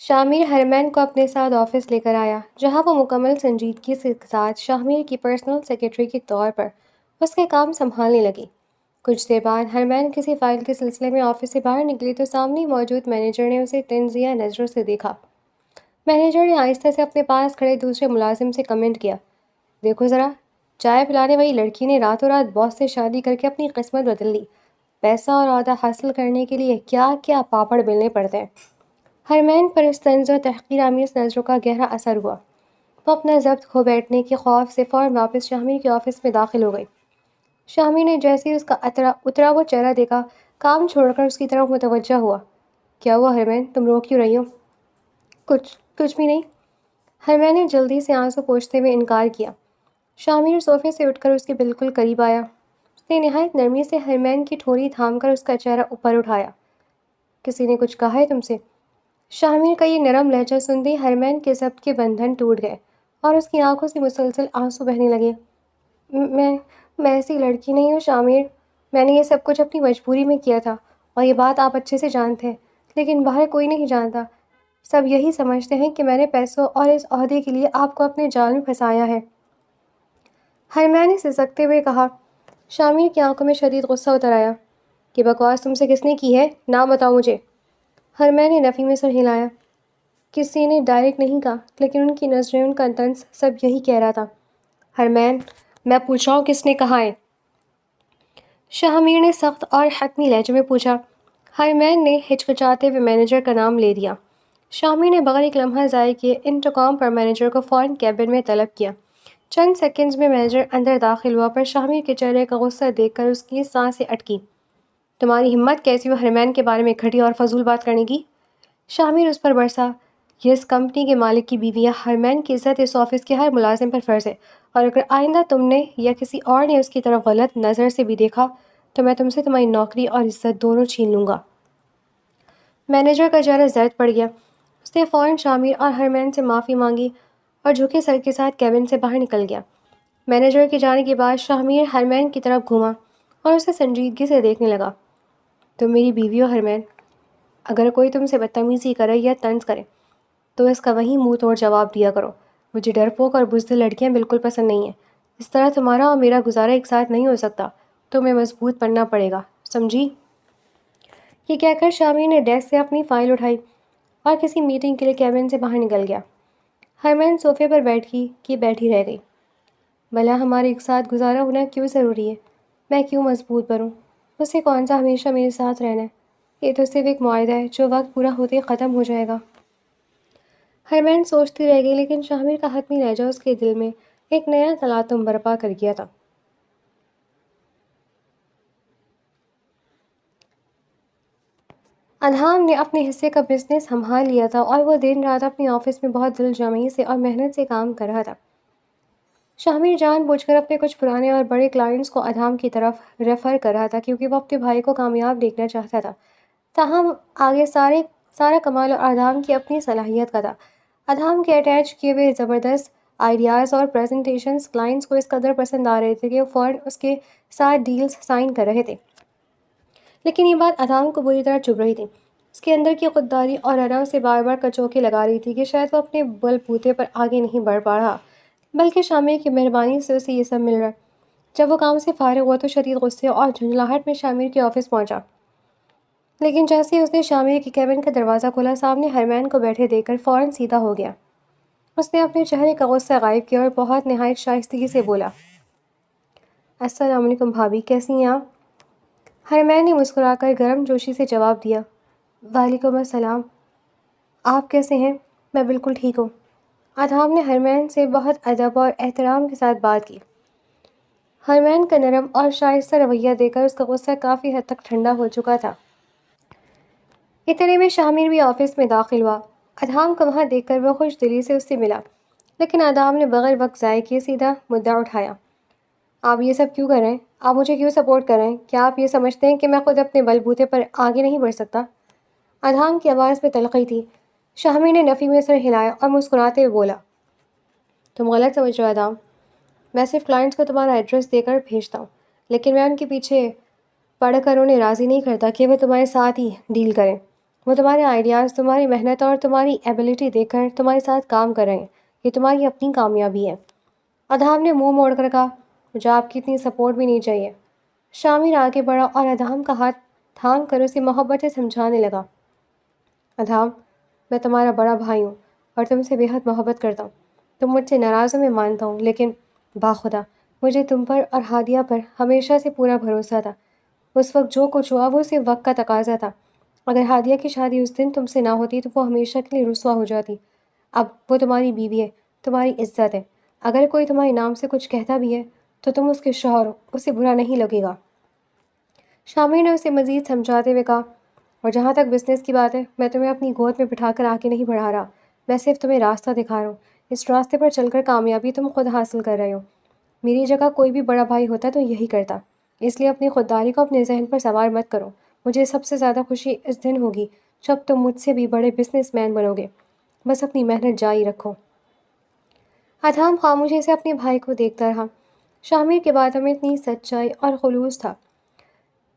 شامر Hermann کو اپنے ساتھ آفس لے کر آیا، جہاں وہ مکمل سنجیدگی کے ساتھ شامر کی پرسنل سیکرٹری کے طور پر اس کے کام سنبھالنے لگی۔ کچھ دیر بعد ہرمین کسی فائل کے سلسلے میں آفس سے باہر نکلی تو سامنے موجود مینیجر نے اسے تنزیہ نظروں سے دیکھا۔ مینیجر نے آہستہ سے اپنے پاس کھڑے دوسرے ملازم سے کمنٹ کیا، دیکھو ذرا، چائے پلانے والی لڑکی نے راتوں رات باس سے شادی کر کے اپنی قسمت بدل لی۔ پیسہ اور عہدہ حاصل کرنے کے لیے کیا کیا پاپڑ بیلنے پڑتے ہیں۔ ہرمین پر اس طنز و تحقیر آمیز نظروں کا گہرا اثر ہوا۔ وہ اپنا ضبط کھو بیٹھنے کے خوف سے فوراً واپس شامر کے آفس میں داخل ہو گئی۔ شامر نے جیسے ہی اس کا اترا وہ چہرہ دیکھا، کام چھوڑ کر اس کی طرف متوجہ ہوا۔ کیا ہوا ہرمین، تم رو کیوں رہی ہو؟ کچھ بھی نہیں، ہرمین نے جلدی سے آنسو پوچھتے ہوئے انکار کیا۔ شامر صوفے سے اٹھ کر اس کے بالکل قریب آیا۔ اس نے نہایت نرمی سے ہرمین کی ٹھوڑی تھام کر اس کا چہرہ اوپر اٹھایا۔ کسی نے کچھ کہا ہے تم سے؟ شامر کا یہ نرم لہجہ سنتے ہی ہرمین کے ضبط کے بندھن ٹوٹ گئے اور اس کی آنکھوں سے مسلسل آنسو بہنے لگے۔ میں ایسی لڑکی نہیں ہوں شامر، میں نے یہ سب کچھ اپنی مجبوری میں کیا تھا اور یہ بات آپ اچھے سے جانتے ہیں، لیکن باہر کوئی نہیں جانتا۔ سب یہی سمجھتے ہیں کہ میں نے پیسوں اور اس عہدے کے لیے آپ کو اپنے جال میں پھنسایا ہے، ہرمین نے سسکتے ہوئے کہا۔ شامر کی آنکھوں میں شدید غصہ اتر آیا۔ یہ بکواس تم سے کس نے کی ہے؟ نام بتاؤ مجھے۔ ہرمین نے نفی میں سر ہلایا۔ کسی نے ڈائریکٹ نہیں کہا، لیکن ان کی نظریں، ان کا طنز سب یہی کہہ رہا تھا۔ ہرمین، میں پوچھ رہا ہوں کس نے کہا ہے؟ شامر نے سخت اور حتمی لہجے میں پوچھا۔ ہرمین نے ہچکچاتے ہوئے مینیجر کا نام لے دیا۔ شامر نے بغیر ایک لمحہ ضائع کیے انٹرکام پر مینیجر کو فوراً کیبن میں طلب کیا۔ چند سیکنڈز میں مینیجر اندر داخل ہوا، پر شامر کے چہرے کا غصہ دیکھ کر اس کی سانسیں اٹکی۔ تمہاری ہمت کیسی ہو ہرمین کے بارے میں گھٹیا اور فضول بات کرنے کی؟ شامر اس پر برسا۔ یہ اس کمپنی کے مالک کی بیوی ہے، ہرمین کی عزت اس آفس کے ہر ملازم پر فرض ہے، اور اگر آئندہ تم نے یا کسی اور نے اس کی طرف غلط نظر سے بھی دیکھا تو میں تم سے تمہاری نوکری اور عزت دونوں چھین لوں گا۔ مینیجر کا چہرہ زرد پڑ گیا۔ اس نے فوراً شامر اور ہرمین سے معافی مانگی اور جھکے سر کے ساتھ کیبن سے باہر نکل گیا۔ مینیجر کے جانے کے بعد شامر ہرمین کی طرف گھوما اور اسے سنجیدگی سے دیکھنے لگا۔ تم میری بیوی ہو ہرمین، اگر کوئی تم سے بدتمیزی کرے یا طنز کرے تو اس کا وہیں منہ توڑ جواب دیا کرو۔ مجھے ڈرپوک اور بزدل لڑکیاں بالکل پسند نہیں ہیں۔ اس طرح تمہارا اور میرا گزارا ایک ساتھ نہیں ہو سکتا، تمہیں مضبوط بننا پڑے گا، سمجھی؟ یہ کہہ کر شامر نے ڈیسک سے اپنی فائل اٹھائی اور کسی میٹنگ کے لیے کیبن سے باہر نکل گیا۔ ہرمین صوفے پر بیٹھی رہ گئی۔ بھلا ہمارے ایک ساتھ گزارا ہونا کیوں ضروری ہے؟ میں کیوں مضبوط بنوں؟ اسے کون سا ہمیشہ میرے ساتھ رہنا ہے؟ یہ تو صرف ایک معاہدہ ہے جو وقت پورا ہوتے ہی ختم ہو جائے گا۔ ہرمین سوچتی رہ گئی، لیکن شامر کا حتمی لہجہ اس کے دل میں ایک نیا تلاطم برپا کر گیا تھا۔ ادھام نے اپنے حصے کا بزنس سنبھال لیا تھا اور وہ دن رات اپنی آفس میں بہت دل جمعی سے اور محنت سے کام کر رہا تھا۔ شامر جان بوجھ کر اپنے کچھ پرانے اور بڑے کلائنٹس کو ادھام کی طرف ریفر کر رہا تھا، کیونکہ وہ اپنے بھائی کو کامیاب دیکھنا چاہتا تھا۔ تاہم آگے سارا کمال اور ادھام کی اپنی صلاحیت کا تھا۔ ادھام کے اٹیچ کیے ہوئے زبردست آئیڈیاز اور پریزنٹیشنز کلائنٹس کو اس قدر پسند آ رہے تھے کہ وہ فوراً اس کے ساتھ ڈیلز سائن کر رہے تھے۔ لیکن یہ بات ادھام کو بری طرح چبھ رہی تھی۔ اس کے اندر کی خودداری اور انا اسے بار بار کچوکے لگا رہی تھی کہ شاید وہ اپنے بل بوتے پر آگے نہیں بڑھ پا رہا، بلکہ شامر کی مہربانی سے اسے یہ سب مل رہا ہے۔ جب وہ کام سے فارغ ہوا تو شدید غصے اور جھنجھلاہٹ میں شامر کے آفس پہنچا، لیکن جیسے ہی اس نے شامر کے کیبن کا دروازہ کھولا، سامنے ہرمین کو بیٹھے دیکھ کر فوراً سیدھا ہو گیا۔ اس نے اپنے چہرے کا غصہ غائب کیا اور بہت نہایت شائستگی سے بولا، السلام علیکم بھابھی، کیسی ہیں آپ؟ ہرمین نے مسکرا کر گرم جوشی سے جواب دیا، وعلیکم السلام، آپ کیسے ہیں؟ میں بالکل ٹھیک ہوں۔ ادھام نے ہرمین سے بہت ادب اور احترام کے ساتھ بات کی۔ ہرمین کا نرم اور شائستہ رویہ دیکھ کر اس کا غصہ کافی حد تک ٹھنڈا ہو چکا تھا۔ اتنے میں شامر بھی آفس میں داخل ہوا۔ ادھام کو وہاں دیکھ کر وہ خوش دلی سے اس سے ملا، لیکن ادھام نے بغیر وقت ضائع کیے سیدھا مدعا اٹھایا، آپ یہ سب کیوں کر رہے ہیں؟ آپ مجھے کیوں سپورٹ کر رہے ہیں؟ کیا آپ یہ سمجھتے ہیں کہ میں خود اپنے بل بوتے پر آگے نہیں بڑھ سکتا؟ ادھام کی آواز میں تلخی تھی۔ شامر نے نفی میں سر ہلایا اور مسکراتے ہوئے بولا، تم غلط سمجھ رہے ہو ادھام، میں صرف کلائنٹس کو تمہارا ایڈریس دے کر بھیجتا ہوں، لیکن میں ان کے پیچھے پڑھ کر انہیں راضی نہیں کرتا کہ وہ تمہارے ساتھ ہی ڈیل کریں۔ وہ تمہارے آئیڈیاز، تمہاری محنت اور تمہاری ایبلٹی دیکھ کر تمہارے ساتھ کام کر رہے ہیں۔ یہ تمہاری اپنی کامیابی ہے۔ ادھام نے منہ موڑ کر کہا، مجھے آپ کی اتنی سپورٹ بھی نہیں چاہیے۔ شامر آگے بڑھا اور ادھام کا ہاتھ تھام کر اسے محبت سے سمجھانے لگا، ادھام، میں تمہارا بڑا بھائی ہوں اور تم سے بےحد محبت کرتا ہوں۔ تم مجھ سے ناراض ہو میں مانتا ہوں، لیکن باخدا مجھے تم پر اور ہادیہ پر ہمیشہ سے پورا بھروسہ تھا۔ اس وقت جو کچھ ہوا وہ صرف وقت کا تقاضا تھا۔ اگر ہادیہ کی شادی اس دن تم سے نہ ہوتی تو وہ ہمیشہ کے لیے رسوا ہو جاتی۔ اب وہ تمہاری بیوی ہے، تمہاری عزت ہے۔ اگر کوئی تمہارے نام سے کچھ کہتا بھی ہے تو تم اس کے شوہر ہو، اسے برا نہیں لگے گا۔ شامر نے اسے مزید سمجھاتے ہوئے کہا، اور جہاں تک بزنس کی بات ہے، میں تمہیں اپنی گود میں بٹھا کر آگے نہیں بڑھا رہا، میں صرف تمہیں راستہ دکھا رہا ہوں۔ اس راستے پر چل کر کامیابی تم خود حاصل کر رہے ہو۔ میری جگہ کوئی بھی بڑا بھائی ہوتا تو یہی کرتا، اس لیے اپنی خودداری کو اپنے ذہن پر سوار مت کرو۔ مجھے سب سے زیادہ خوشی اس دن ہوگی جب تم مجھ سے بھی بڑے بزنس مین بنو گے۔ بس اپنی محنت جاری رکھو۔ ادھام خاموشی سے اپنے بھائی کو دیکھتا رہا۔ شامر کی باتوں میں اتنی سچائی اور خلوص تھا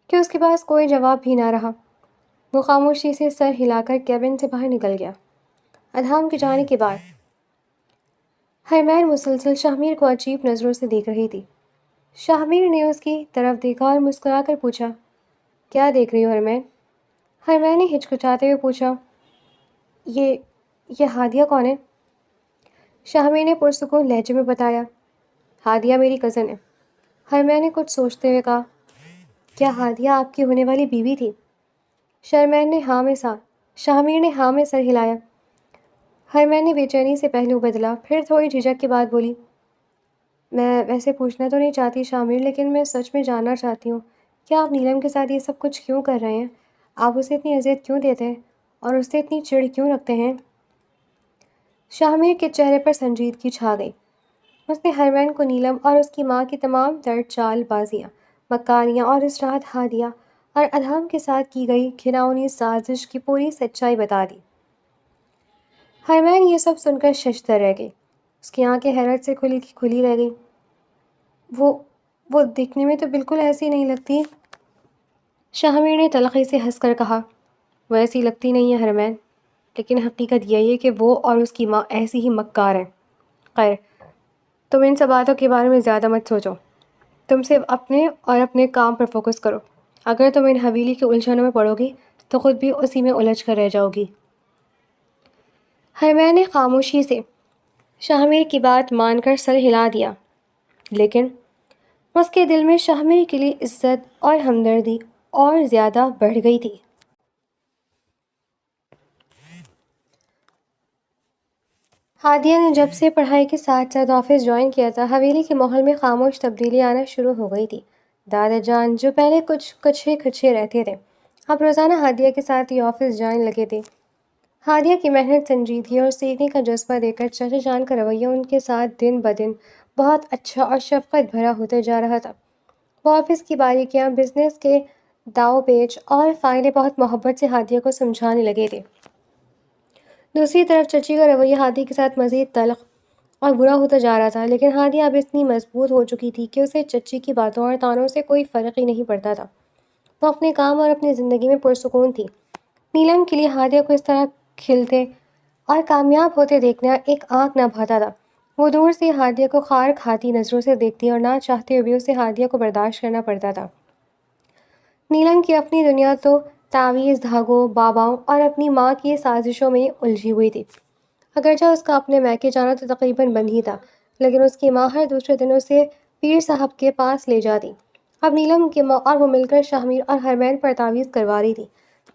کہ اس کے پاس کوئی جواب بھی نہ رہا۔ وہ خاموشی سے سر ہلا کر کیبن سے باہر نکل گیا۔ ادھام کے جانے کے بعد ہرمین مسلسل شامر کو عجیب نظروں سے دیکھ رہی تھی۔ شامر نے اس کی طرف دیکھا اور مسکرا کر پوچھا، کیا دیکھ رہی ہو ہرمین؟ ہرمین نے ہچکچاتے ہوئے پوچھا، یہ ہادیہ کون ہے؟ شامر نے پرسکون لہجے میں بتایا، ہادیہ میری کزن ہے۔ ہرمین نے کچھ سوچتے ہوئے کہا، کیا ہادیہ آپ کی ہونے والی بیوی تھی؟ شامر نے ہاں میں سر ہلایا۔ ہرمین نے بے چینی سے پہلو بدلا، پھر تھوڑی جھجک کے بعد بولی، میں ویسے پوچھنا تو نہیں چاہتی شامر، لیکن میں سچ میں جاننا چاہتی ہوں، کیا آپ نیلم کے ساتھ یہ سب کچھ کیوں کر رہے ہیں؟ آپ اسے اتنی اذیت کیوں دیتے ہیں اور اس سے اتنی چڑ کیوں رکھتے ہیں؟ شامر کے چہرے پر سنجیدگی چھا گئی۔ اس نے ہرمین کو نیلم اور اس کی ماں کی تمام تر چال بازیاں، مکاریاں اور اس رات ہادیہ اور ادھام کے ساتھ کی گئی گھناؤنی سازش کی پوری سچائی بتا دی۔ ہرمین یہ سب سن کر ششدر رہ گئی۔ اس کی آنکھیں حیرت سے کھلی کی کھلی رہ گئی۔ وہ دیکھنے میں تو بالکل ایسی نہیں لگتی۔ شامر نے تلخی سے ہنس کر کہا، وہ ایسی لگتی نہیں ہے ہرمین، لیکن حقیقت یہی ہے کہ وہ اور اس کی ماں ایسی ہی مکار ہیں۔ خیر، تم ان سب باتوں کے بارے میں زیادہ مت سوچو، تم صرف اپنے اور اپنے کام پر فوکس کرو۔ اگر تم ان حویلی کی الجھنوں میں پڑو گی تو خود بھی اسی میں الجھ کر رہ جاؤ گی۔ ہرمین نے خاموشی سے شامر کی بات مان کر سر ہلا دیا، لیکن اس کے دل میں شامر کے لیے عزت اور ہمدردی اور زیادہ بڑھ گئی تھی۔ ہادیہ نے جب سے پڑھائی کے ساتھ ساتھ آفس جوائن کیا تھا، حویلی کے ماحول میں خاموش تبدیلی آنا شروع ہو گئی تھی۔ دادا جان جو پہلے کچھ کچھے کچھے رہتے تھے، اب روزانہ ہادیہ کے ساتھ ہی آفس جانے لگے تھے۔ ہادیہ کی محنت، سنجیدگی اور سیکھنے کا جذبہ دیکھ کر چچا جان کا رویہ ان کے ساتھ دن بدن بہت اچھا اور شفقت بھرا ہوتے جا رہا تھا۔ وہ آفس کی باریکیاں، بزنس کے داؤ پیچ اور فائدے بہت محبت سے ہادیہ کو سمجھانے لگے تھے۔ دوسری طرف چچی کا رویہ ہادیہ کے ساتھ مزید تلخ اور برا ہوتا جا رہا تھا، لیکن ہادیہ اب اتنی مضبوط ہو چکی تھی کہ اسے چچی کی باتوں اور طعنوں سے کوئی فرق ہی نہیں پڑتا تھا۔ وہ اپنے کام اور اپنی زندگی میں پرسکون تھی۔ نیلم کے لیے ہادیہ کو اس طرح کھلتے اور کامیاب ہوتے دیکھنا ایک آنکھ نہ بھاتا تھا۔ وہ دور سے ہادیہ کو خار کھاتی نظروں سے دیکھتی اور نہ چاہتے ہوئے بھی اسے ہادیہ کو برداشت کرنا پڑتا تھا۔ نیلم کی اپنی دنیا تو تعویذ، دھاگوں، باباؤں اور اپنی ماں کی سازشوں میں الجھی ہوئی تھی۔ اگرچہ اس کا اپنے میکے جانا تو تقریباً بند ہی تھا، لیکن اس کی ماں ہر دوسرے دن اسے پیر صاحب کے پاس لے جاتی۔ اب نیلم کی ماں اور وہ مل کر شامر اور ہرمین پر تعویذ کروا رہی تھی۔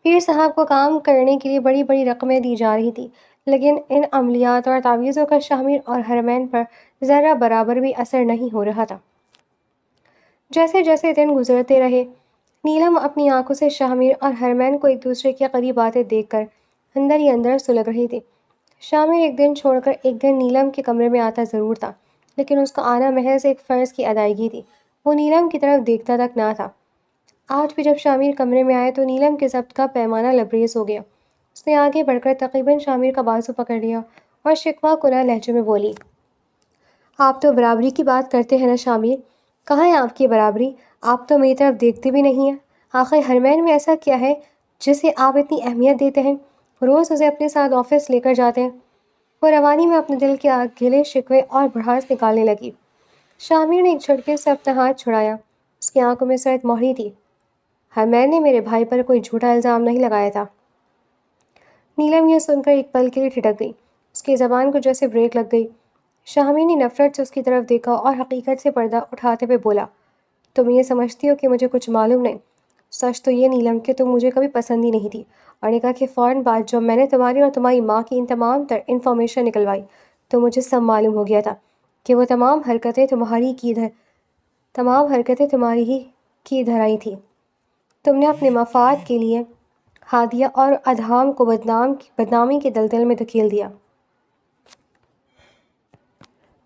پیر صاحب کو کام کرنے کے لیے بڑی بڑی رقمیں دی جا رہی تھی، لیکن ان عملیات اور تعویذوں کا شامر اور ہرمین پر ذرہ برابر بھی اثر نہیں ہو رہا تھا۔ جیسے جیسے دن گزرتے رہے، نیلم اپنی آنکھوں سے شامر اور ہرمین کو ایک دوسرے کے قریب آتے دیکھ کر اندر ہی اندر سلگ رہی تھی۔ شامر ایک دن چھوڑ کر ایک دن نیلم کے کمرے میں آتا ضرور تھا، لیکن اس کا آنا محض ایک فرض کی ادائیگی تھی، وہ نیلم کی طرف دیکھتا تک نہ تھا۔ آج بھی جب شامر کمرے میں آئے تو نیلم کے ضبط کا پیمانہ لبریز ہو گیا۔ اس نے آگے بڑھ کر تقریباً شامر کا بازو پکڑ لیا اور شکوہ کناں لہجے میں بولی، آپ تو برابری کی بات کرتے ہیں نا شامر، کہاں ہے آپ کی برابری؟ آپ تو میری طرف دیکھتے بھی نہیں ہیں۔ آخر ہرمین میں ایسا کیا ہے جسے آپ اتنی اہمیت دیتے ہیں، روز اسے اپنے ساتھ آفس لے کر جاتے ہیں۔ وہ روانی میں اپنے دل کے گلے شکوے اور بھڑاس نکالنے لگی۔ شامر نے ایک جھٹکے سے اپنا ہاتھ چھڑایا۔ اس کی آنکھوں میں سرد مہری تھی۔ ہاں، میں نے میرے بھائی پر کوئی جھوٹا الزام نہیں لگایا تھا۔ نیلم یہ سن کر ایک پل کے لیے ٹھٹک گئی۔ اس کی زبان کو جیسے بریک لگ گئی۔ شاہمیر نے نفرت سے اس کی طرف دیکھا اور حقیقت سے پردہ اٹھاتے ہوئے بولا، تم یہ سمجھتی ہو کہ مجھے کچھ معلوم نہیں؟ سچ تو یہ نیلم کہ تم مجھے کبھی پسند ہی نہیں تھی، اور نے کہا کہ فوراً بعد جب میں نے تمہاری اور تمہاری ماں کی ان تمام تر انفارمیشن نکلوائی تو مجھے سب معلوم ہو گیا تھا کہ وہ تمام حرکتیں تمہاری ہی کی دھرائی تھی۔ تم نے اپنے مفاد کے لیے ہادیہ اور ادھام کو بدنامی کے دلدل میں دھکیل دیا۔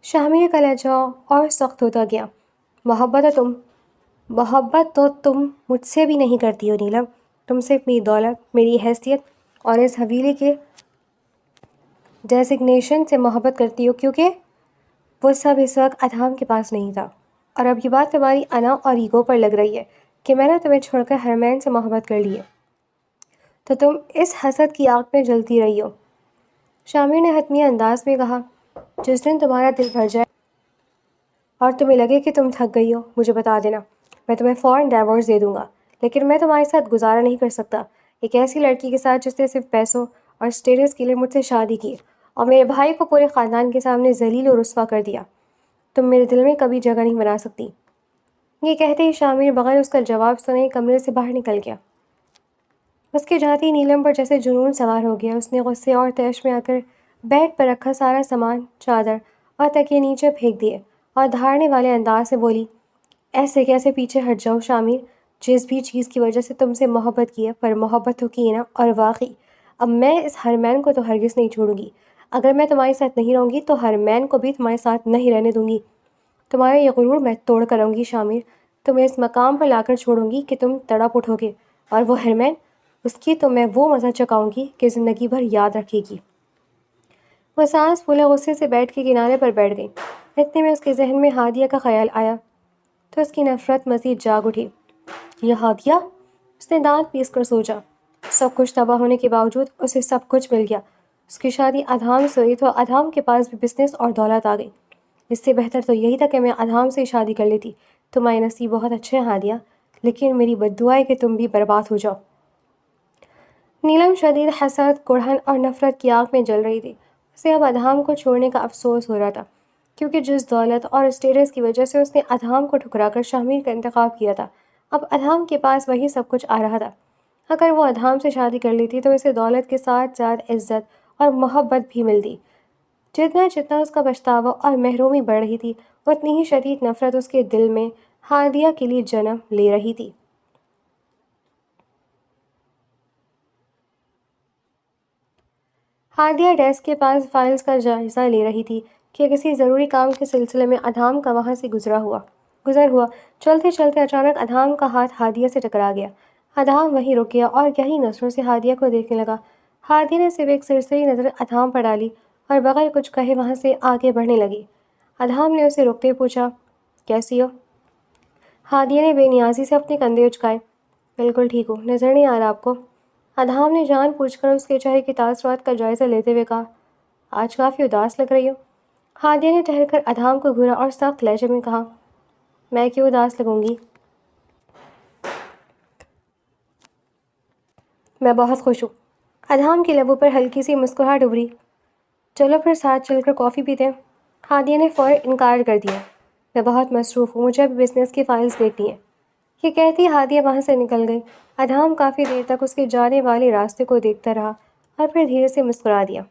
شاہمیر کا لہجہ اور سخت ہوتا گیا۔ محبت تو تم مجھ سے بھی نہیں کرتی ہو نیلم۔ تم صرف میری دولت، میری حیثیت اور اس حویلے کے ڈیزگنیشن سے محبت کرتی ہو، کیونکہ وہ سب اس وقت ادھام کے پاس نہیں تھا۔ اور اب یہ بات تمہاری انا اور ایگو پر لگ رہی ہے کہ میں نے تمہیں چھوڑ کر ہرمین سے محبت کر لی ہے، تو تم اس حسد کی آگ میں جلتی رہی ہو۔ شامر نے حتمیہ انداز میں کہا، جس دن تمہارا دل بھر جائے اور تمہیں لگے کہ تم تھک گئی ہو، مجھے بتا دینا، میں تمہیں فوراً ڈائیورس دے دوں گا۔ لیکن میں تمہارے ساتھ گزارا نہیں کر سکتا، ایک ایسی لڑکی کے ساتھ جس نے صرف پیسوں اور اسٹیٹس کے لیے مجھ سے شادی کی اور میرے بھائی کو پورے خاندان کے سامنے ذلیل و رسوا کر دیا۔ تم میرے دل میں کبھی جگہ نہیں بنا سکتی۔ یہ کہتے ہی شامر بغیر اس کا جواب سنے کمرے سے باہر نکل گیا۔ اس کے جاتے ہی نیلم پر جیسے جنون سوار ہو گیا۔ اس نے غصے اور طیش میں آ کر بیڈ پر رکھا سارا سامان، چادر اور تکیے نیچے پھینک دیے اور دھاڑنے والے انداز سے بولی، ایسے کیسے پیچھے ہٹ جاؤ شامر؟ جس بھی چیز کی وجہ سے تم سے محبت کی ہے، پر محبت تو کی نا، اور واقعی اب میں اس ہرمین کو تو ہرگز نہیں چھوڑوں گی۔ اگر میں تمہارے ساتھ نہیں رہوں گی تو ہرمین کو بھی تمہارے ساتھ نہیں رہنے دوں گی۔ تمہارا یہ غرور میں توڑ کر رہوں گی شامر۔ تمہیں اس مقام پر لا کر چھوڑوں گی کہ تم تڑپ اٹھو گے، اور وہ ہرمین، اس کی تو میں وہ مزہ چکاؤں گی کہ زندگی بھر یاد رکھے گی۔ وہ سانس پھولے غصے سے بیڈ کے کنارے پر بیٹھ گئی۔ اتنے میں اس کے ذہن میں ہادیہ کا خیال آیا تو اس کی نفرت مزید جاگ اٹھی۔ یہ ہادیہ؟ اس نے دانت پیس کر سوچا۔ سب کچھ تباہ ہونے کے باوجود اسے سب کچھ مل گیا۔ اس کی شادی ادھام سے ہوئی تو ادھام کے پاس بھی بزنس اور دولت آ گئی۔ اس سے بہتر تو یہی تھا کہ میں ادھام سے شادی کر لیتی۔ تمہارے نصیب بہت اچھے ہیں ہادیہ، لیکن میری بد دعا ہے کہ تم بھی برباد ہو جاؤ۔ نیلم شدید حسد، کڑھن اور نفرت کی آگ میں جل رہی تھی۔ اسے اب ادھام کو چھوڑنے کا افسوس ہو رہا تھا، کیونکہ جس دولت اور اسٹیٹس کی وجہ سے اس نے ادھام کو ٹھکرا کر شامر کا انتخاب کیا تھا، اب ادھام کے پاس وہی سب کچھ آ رہا تھا۔ اگر وہ ادھام سے شادی کر لیتی تو اسے دولت کے ساتھ ساتھ عزت اور محبت بھی ملتی۔ جتنا جتنا اس کا پچھتاوا اور محرومی بڑھ رہی تھی، اتنی ہی شدید نفرت اس کے دل میں ہادیہ کے لیے جنم لے رہی تھی۔ ہادیہ ڈیسک کے پاس فائلز کا جائزہ لے رہی تھی کہ کسی ضروری کام کے سلسلے میں ادھام کا وہاں سے گزر ہوا۔ چلتے چلتے اچانک ادھام کا ہاتھ ہادیہ سے ٹکرا گیا۔ ادھام وہیں رک گیا اور گہری نظروں سے ہادیہ کو دیکھنے لگا۔ ہادیہ نے صرف ایک سرسری نظر ادھام پر ڈالی اور بغیر کچھ کہے وہاں سے آگے بڑھنے لگی۔ ادھام نے اسے روکتے پوچھا، کیسی ہو؟ ہادیہ نے بے نیازی سے اپنے کندھے اچکائے۔ بالکل ٹھیک ہوں، نظر نہیں آ رہا آپ کو؟ ادھام نے جان پوچھ کر اس کے چہرے کے تاثرات کا جائزہ لیتے ہوئے کہا، آج کافی اداس لگ رہی ہو۔ ہادیہ نے ٹھہر کر ادھام کو گھورا اور سخت لہجے میں کہا، میں کیوں اداس لگوں گی؟ میں بہت خوش ہوں۔ ادھام کے لبوں پر ہلکی سی مسکراہٹ ابھری۔ چلو پھر ساتھ چل کر کافی پیتے ہیں۔ ہادیہ نے فوراً انکار کر دیا، میں بہت مصروف ہوں، مجھے ابھی بزنس کی فائلز دیکھنی ہیں۔ یہ کہتی ہادیہ وہاں سے نکل گئی۔ ادھام کافی دیر تک اس کے جانے والے راستے کو دیکھتا رہا اور پھر دھیرے سے مسکرا دیا۔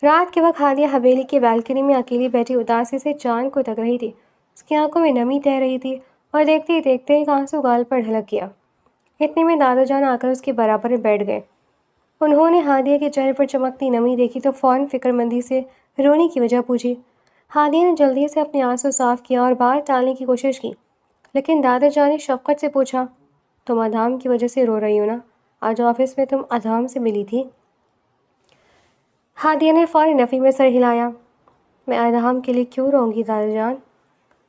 رات کے وقت ہادیہ حویلی کی بالکنی میں اکیلی بیٹھی اداسی سے چاند کو تک رہی تھی۔ اس کی آنکھوں میں نمی تہ رہی تھی اور دیکھتے ہی دیکھتے ایک آنسو گال پر ڈھلک گیا۔ اتنے میں دادا جان آ کر اس کے برابر میں بیٹھ گئے۔ انہوں نے ہادیہ کے چہرے پر چمکتی نمی دیکھی تو فوراً فکر مندی سے رونے کی وجہ پوچھی۔ ہادیہ نے جلدی سے اپنے آنسو صاف کیا اور بات ٹالنے کی کوشش کی، لیکن دادا جان نے شفقت سے پوچھا، تم ادھام کی وجہ سے رو رہی ہو نا؟ آج آفس میں تم ادھام سے ملی تھی؟ ہادیہ نے فوراً نفی میں سر ہلایا۔ میں ادھام کے لیے کیوں رہوں گی دادا جان؟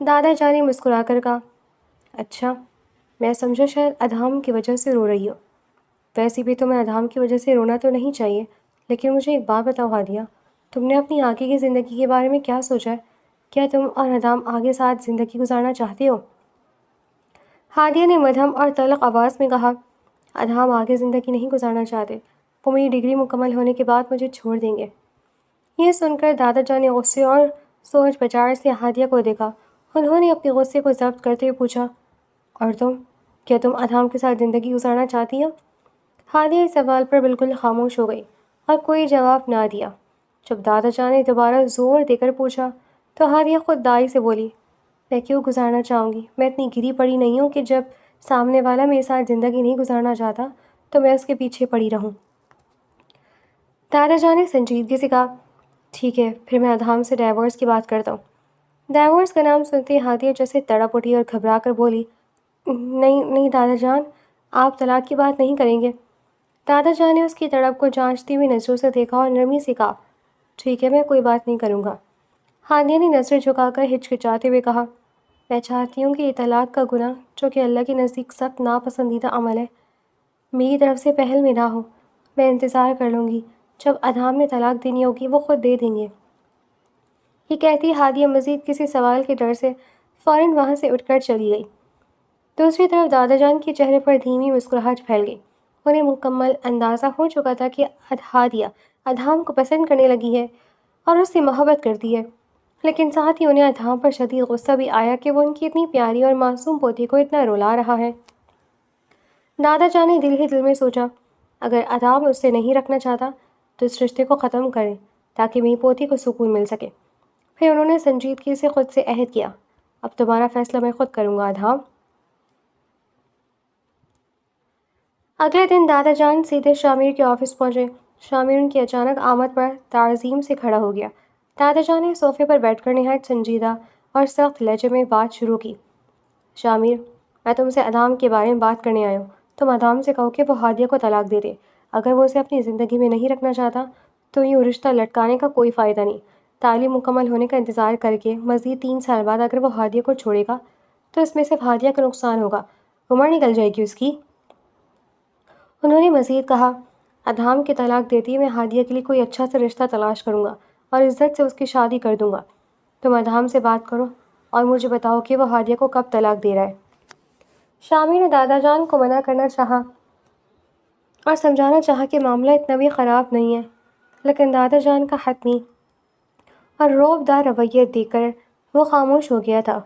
دادا جان نے مسکرا کر کہا، اچھا، میں سمجھا شاید ادھام کی وجہ سے رو رہی ہو۔ ویسے بھی تمہیں ادھام کی وجہ سے رونا تو نہیں چاہیے، لیکن مجھے ایک بات بتاؤ ہادیہ، تم نے اپنی آگے کی زندگی کے بارے میں کیا سوچا ہے؟ کیا تم اور ادھام آگے ساتھ زندگی گزارنا چاہتے ہو؟ ہادیہ نے مدھم اور تلخ آواز میں کہا، ادھام آگے زندگی نہیں گزارنا چاہتے، وہ میری ڈگری مکمل ہونے کے بعد مجھے چھوڑ دیں گے۔ یہ سن کر دادا جان نے غصے اور سوچ بچار سے ہادیہ کو دیکھا۔ انہوں نے اپنے غصے کو ضبط کرتے ہوئے پوچھا، اور تم؟ کیا تم ادھام کے ساتھ زندگی گزارنا چاہتی ہو؟ ہادیہ اس سوال پر بالکل خاموش ہو گئی اور کوئی جواب نہ دیا۔ جب دادا جان نے دوبارہ زور دے کر پوچھا تو ہادیہ خود دائی سے بولی، میں کیوں گزارنا چاہوں گی؟ میں اتنی گری پڑی نہیں ہوں کہ جب سامنے والا میرے ساتھ زندگی نہیں گزارنا چاہتا تو میں اس کے پیچھے پڑی رہوں۔ دادا جان نے سنجیدگی سے کہا، ٹھیک ہے، پھر میں ادھام سے ڈائیورس کی بات کرتا ہوں۔ ڈائیورس کا نام سنتے ہادیہ جیسے تڑپ اٹھی اور گھبرا کر بولی، نہیں نہیں دادا جان، آپ طلاق کی بات نہیں کریں گے۔ دادا جان نے اس کی تڑپ کو جانچتی ہوئی نظروں سے دیکھا اور نرمی سے کہا، ٹھیک ہے، میں کوئی بات نہیں کروں گا۔ ہادیہ نے نظریں جھکا کر ہچکچاتے ہوئے کہا، میں چاہتی ہوں کہ یہ طلاق کا گناہ، جو کہ اللہ کے نزدیک سخت ناپسندیدہ عمل ہے، میری طرف سے پہل میں نہ ہو۔ میں انتظار کر لوں گی، جب ادھام نے طلاق دینی ہوگی وہ خود دے دیں گے۔ یہ کہتی ہادیہ مزید کسی سوال کے ڈر سے فوراً وہاں سے اٹھ کر چلی گئی۔ دوسری طرف دادا جان کے چہرے پر دھیمی مسکراہٹ پھیل گئی۔ انہیں مکمل اندازہ ہو چکا تھا کہ ہادیہ ادھام کو پسند کرنے لگی ہے اور اس سے محبت کرتی ہے، لیکن ساتھ ہی انہیں ادھام پر شدید غصہ بھی آیا کہ وہ ان کی اتنی پیاری اور معصوم پوتی کو اتنا رلا رہا ہے۔ دادا جان نے دل ہی دل میں سوچا، اگر ادھام اس سے نہیں رکھنا چاہتا تو اس رشتے کو ختم کریں تاکہ میری پوتی کو سکون مل سکے۔ پھر انہوں نے سنجیدگی سے خود سے عہد کیا، اب تمہارا فیصلہ میں خود کروں گا ادھام۔ اگلے دن دادا جان سیدھے شامیر کے آفس پہنچے۔ شامیر ان کی اچانک آمد پر تعظیم سے کھڑا ہو گیا۔ دادا جان نے صوفے پر بیٹھ کر نہایت سنجیدہ اور سخت لہجے میں بات شروع کی، شامیر، میں تم سے ادھام کے بارے میں بات کرنے آیا ہوں۔ تم ادھام سے کہو کہ وہ ہادیہ کو طلاق دے دے۔ اگر وہ اسے اپنی زندگی میں نہیں رکھنا چاہتا تو یوں رشتہ لٹکانے کا کوئی فائدہ نہیں۔ تعلیم مکمل ہونے کا انتظار کر کے مزید 3 سال بعد اگر وہ ہادیہ کو چھوڑے گا تو اس میں صرف ہادیہ کا نقصان ہوگا، عمر نکل جائے گی اس کی۔ انہوں نے مزید کہا، ادھام کی طلاق دیتی میں ہادیہ کے لیے کوئی اچھا سا رشتہ تلاش کروں گا اور عزت سے اس کی شادی کر دوں گا۔ تم ادھام سے بات کرو اور مجھے بتاؤ کہ وہ ہادیہ کو کب طلاق دے رہا ہے۔ شامیر نے دادا جان کو منع کرنا چاہا اور سمجھانا چاہا کہ معاملہ اتنا بھی خراب نہیں ہے، لیکن دادا جان کا حتمی اور رعب دار رویہ دیکھ کر وہ خاموش ہو گیا تھا۔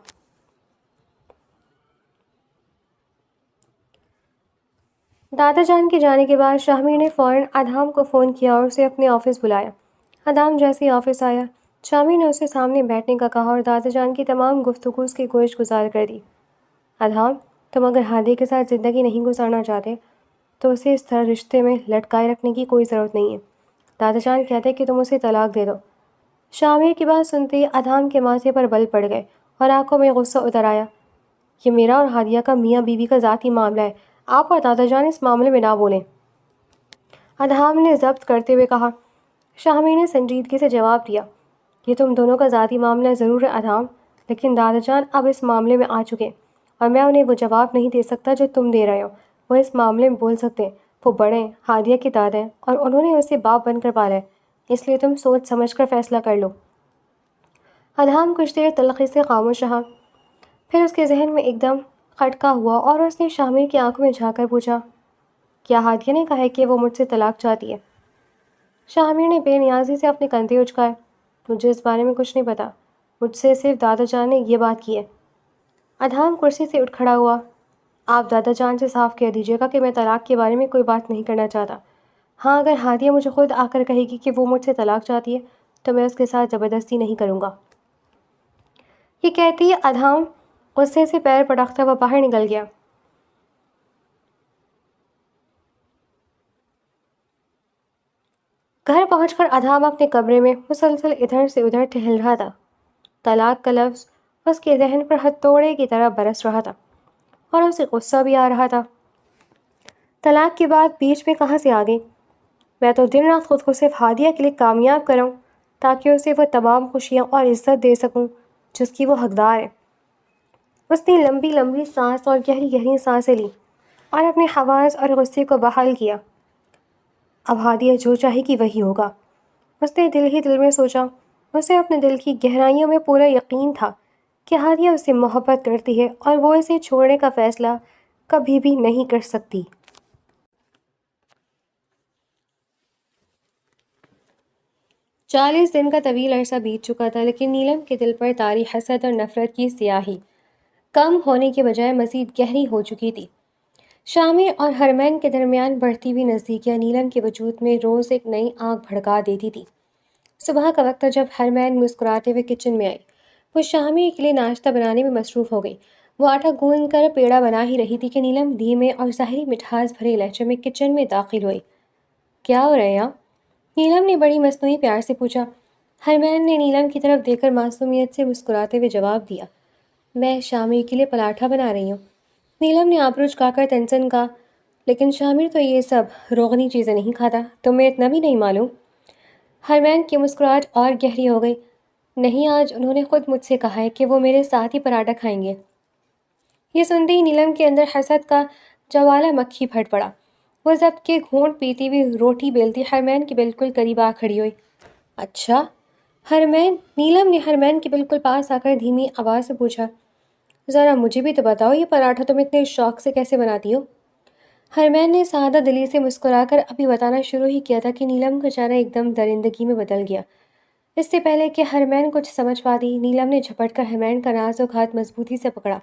دادا جان کے جانے کے بعد شامیر نے فوراً ادھام کو فون کیا اور اسے اپنے آفس بلایا۔ ادھام جیسے ہی آفس آیا، شامیر نے اسے سامنے بیٹھنے کا کہا اور دادا جان کی تمام گفتگو اس کی گوش گزار کر دی۔ ادھام، تم اگر ہادیہ کے ساتھ زندگی نہیں گزارنا چاہتے تو اسے اس طرح رشتے میں لٹکائے رکھنے کی کوئی ضرورت نہیں ہے۔ دادا جان کہتے کہ تم اسے طلاق دے دو۔ شامیر کی بات سنتے ہی ادھام کے ماتھے پر بل پڑ گئے اور آنکھوں میں غصہ اتر آیا۔ یہ میرا اور ہادیہ کا میاں بیوی کا ذاتی معاملہ ہے، آپ اور دادا جان اس معاملے میں نہ بولیں، ادھام نے ضبط کرتے ہوئے کہا۔ شامیر نے سنجیدگی سے جواب دیا، یہ تم دونوں کا ذاتی معاملہ ضرور ہے ادھام، لیکن دادا جان اب اس معاملے میں آ چکے اور میں انہیں وہ جواب نہیں دے سکتا جو تم دے رہے ہو۔ وہ اس معاملے میں بول سکتے ہیں، وہ بڑے ہیں، ہادیہ کے دادا ہیں اور انہوں نے اسے باپ بن کر پالا ہے، اس لیے تم سوچ سمجھ کر فیصلہ کر لو۔ ادھام کچھ دیر تلخی سے خاموش رہا، پھر اس کے ذہن میں ایک دم کھٹکا ہوا اور اس نے شامیر کی آنکھوں میں جھانک کر پوچھا، کیا ہادیہ نے کہا ہے کہ وہ مجھ سے طلاق چاہتی ہے؟ شامیر نے بے نیازی سے اپنے کندھے اچکائے، مجھے اس بارے میں کچھ نہیں پتا، مجھ سے صرف دادا جان نے یہ بات کی ہے۔ ادھام کرسی سے اٹھ کھڑا ہوا، آپ دادا جان سے صاف کہہ دیجیے گا کہ میں طلاق کے بارے میں کوئی بات نہیں کرنا چاہتا۔ ہاں، اگر ہادیہ مجھے خود آ کر کہے گی کہ وہ مجھ سے طلاق چاہتی ہے تو میں اس کے ساتھ زبردستی نہیں کروں گا۔ یہ کہتے ہی ادھام غصے سے پیر پٹکتا ہوا باہر نکل گیا۔ گھر پہنچ کر ادھام اپنے کمرے میں مسلسل ادھر سے ادھر ٹہل رہا تھا۔ طلاق کا لفظ اس کے ذہن پر ہتھوڑے کی طرح برس رہا تھا اور اسے غصہ بھی آ رہا تھا۔ طلاق کی بات بیچ میں کہاں سے آ گئی؟ میں تو دن رات خود کو صرف ہادیہ کے لیے کامیاب کروں تاکہ اسے وہ تمام خوشیاں اور عزت دے سکوں جس کی وہ حقدار ہے۔ اس نے لمبی لمبی سانس اور گہری گہری سانسیں لی اور اپنے حواس اور غصے کو بحال کیا۔ اب ہادیہ جو چاہے گی وہی ہوگا، اس نے دل ہی دل میں سوچا۔ اسے اپنے دل کی گہرائیوں میں پورا یقین تھا کہ ہادیہ اسے محبت کرتی ہے اور وہ اسے چھوڑنے کا فیصلہ کبھی بھی نہیں کر سکتی۔ 40 دن کا طویل عرصہ بیت چکا تھا، لیکن نیلم کے دل پر طاری حسد اور نفرت کی سیاہی کم ہونے کے بجائے مزید گہری ہو چکی تھی۔ شامر اور ہرمین کے درمیان بڑھتی ہوئی نزدیکیاں نیلم کے وجود میں روز ایک نئی آگ بھڑکا دیتی تھی۔ صبح کا وقت تھا جب ہرمین مسکراتے ہوئے کچن میں آئی۔ وہ شامر کے لیے ناشتہ بنانے میں مصروف ہو گئی۔ وہ آٹا گوندھ کر پیڑا بنا ہی رہی تھی کہ نیلم دھیمے اور ظاہری مٹھاس بھرے لہجے میں کچن میں داخل ہوئی۔ کیا ہو رہا ہے یہاں؟ نیلم نے بڑی مصنوعی پیار سے پوچھا۔ ہرمین نے نیلم کی طرف دیکھ کر معصومیت سے مسکراتے ہوئے جواب دیا، میں شامر کے لیے پراٹھا بنا رہی ہوں۔ نیلم نے آبرو جھکا کر تنزن کہا، لیکن شامر تو یہ سب روغنی چیزیں نہیں کھاتا، تمہیں اتنا بھی نہیں معلوم؟ ہرمین کی مسکراہٹ اور گہری ہو گئی۔ نہیں، آج انہوں نے خود مجھ سے کہا ہے کہ وہ میرے ساتھ ہی پراٹھا کھائیں گے۔ یہ سنتے ہی نیلم کے اندر حسد کا جوالا مکھی پھٹ پڑا۔ وہ ضبط کے گھونٹ پیتی ہوئی روٹی بیلتی ہرمین کے بالکل قریب آ کھڑی ہوئی۔ اچھا ہرمین، نیلم نے ہرمین کے بالکل پاس آ کر دھیمی آواز سے پوچھا، ذرا مجھے بھی تو بتاؤ یہ پراٹھا تم اتنے شوق سے کیسے بناتی ہو؟ ہرمین نے سادہ دلی سے مسکرا کر ابھی بتانا شروع ہی کیا تھا کہ نیلم کا چہرہ ایک دم درندگی میں بدل گیا۔ اس سے پہلے کہ ہرمین کچھ سمجھ پاتی، نیلم نے جھپٹ کر ہرمین کا نازک ہاتھ مضبوطی سے پکڑا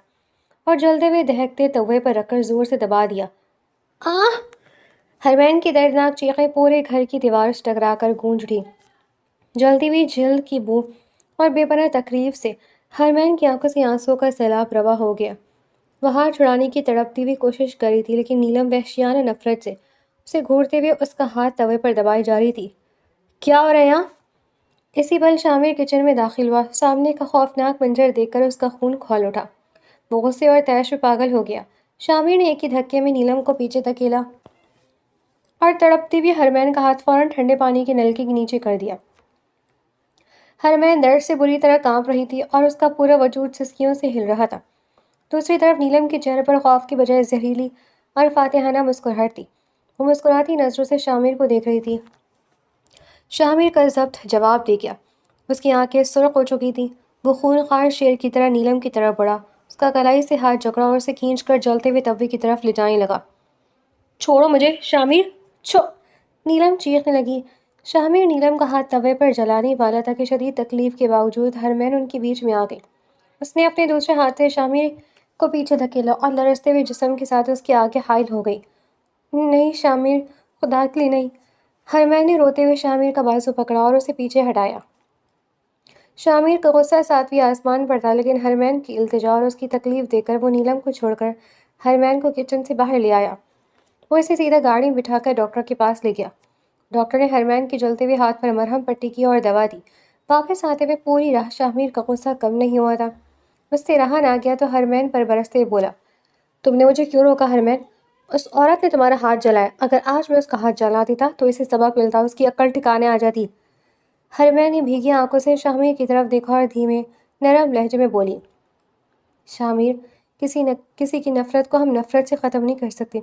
اور جلتے ہوئے دہکتے توے پر رکھ کر زور سے دبا دیا۔ آہ! ہرمین کی دردناک چیخیں پورے گھر کی دیوار سے ٹکرا کر گونج اٹھی۔ جلتی ہوئی جلد کی بو اور بے پناہ تکلیف سے ہرمین کی آنکھوں سے آنسوں کا سیلاب رواں ہو گیا۔ وہ ہاتھ چھڑانے کی تڑپتی ہوئی کوشش کر رہی تھی، لیکن نیلم وحشیانہ نفرت سے اسے گھورتے ہوئے اس کا ہاتھ توے پر دبائے جا رہی تھی۔ کیا ہو رہا ہے یہاں؟ اسی پل شامر کچن میں داخل ہوا۔ سامنے کا خوفناک منظر دیکھ کر اس کا خون کھول اٹھا۔ وہ غصے اور طیش میں پاگل ہو گیا۔ شامر نے ایک ہی دھکے میں نیلم کو پیچھے دھکیلا اور تڑپتی ہوئی ہرمین کا ہاتھ فوراً ٹھنڈے پانی کے نلکے کے نیچے کر دیا۔ ہرمین درد سے بری طرح کانپ رہی تھی اور اس کا پورا وجود سسکیوں سے ہل رہا تھا۔ دوسری طرف نیلم کے چہرے پر خوف کی بجائے زہریلی اور فاتحانہ مسکراہٹ تھی۔ وہ مسکراتی نظروں سے شامر کو دیکھ رہی تھی۔ شامر کا ضبط جواب دے گیا۔ اس کی آنکھیں سرخ ہو چکی تھیں۔ وہ خونخوار شیر کی طرح نیلم کی طرف بڑھا، اس کا کلائی سے ہاتھ جکڑا اور اسے کھینچ کر جلتے ہوئے توے کی طرف لے جانے لگا۔ چھوڑو مجھے شامر، نیلم چیخنے لگی۔ شامر نیلم کا ہاتھ توے پر جلانے والا تھا کہ شدید تکلیف کے باوجود ہرمین ان کے بیچ میں آ گئی۔ اس نے اپنے دوسرے ہاتھ سے شامر کو پیچھے دھکیلا اور لرزتے ہوئے جسم کے ساتھ اس کے آگے حائل ہو گئی۔ نہیں شامر، خدا کے لیے نہیں۔ ہرمین نے روتے ہوئے شامر کا بازو پکڑا اور اسے پیچھے ہٹایا۔ شامر کا غصہ ساتویں آسمان پر تھا، لیکن ہرمین کی التجا اور اس کی تکلیف دیکھ کر وہ نیلم کو چھوڑ کر ہرمین کو کچن سے باہر لے آیا۔ وہ اسے سیدھا گاڑی میں بٹھا کر ڈاکٹر کے پاس لے گیا۔ ڈاکٹر نے ہرمین کے جلتے ہوئے ہاتھ پر مرہم پٹی کی اور دوا دی۔ واپس آتے ہوئے پوری راہ شامر کا غصہ کم نہیں ہوا تھا۔ اس سے رہا نہ گیا تو ہرمین پر برستے ہوئے بولا، تم نے مجھے کیوں روکا ہرمین؟ اس عورت نے تمہارا ہاتھ جلایا۔ اگر آج میں اس کا ہاتھ جلا دیتا تو اسے سبق ملتا، اس کی عقل ٹھکانے آ جاتی۔ ہرمین نے بھیگی آنکھوں سے شامر کی طرف دیکھا اور دھیمے نرم لہجے میں بولی، شامر، کسی کی نفرت کو ہم نفرت سے ختم نہیں کر سکتے۔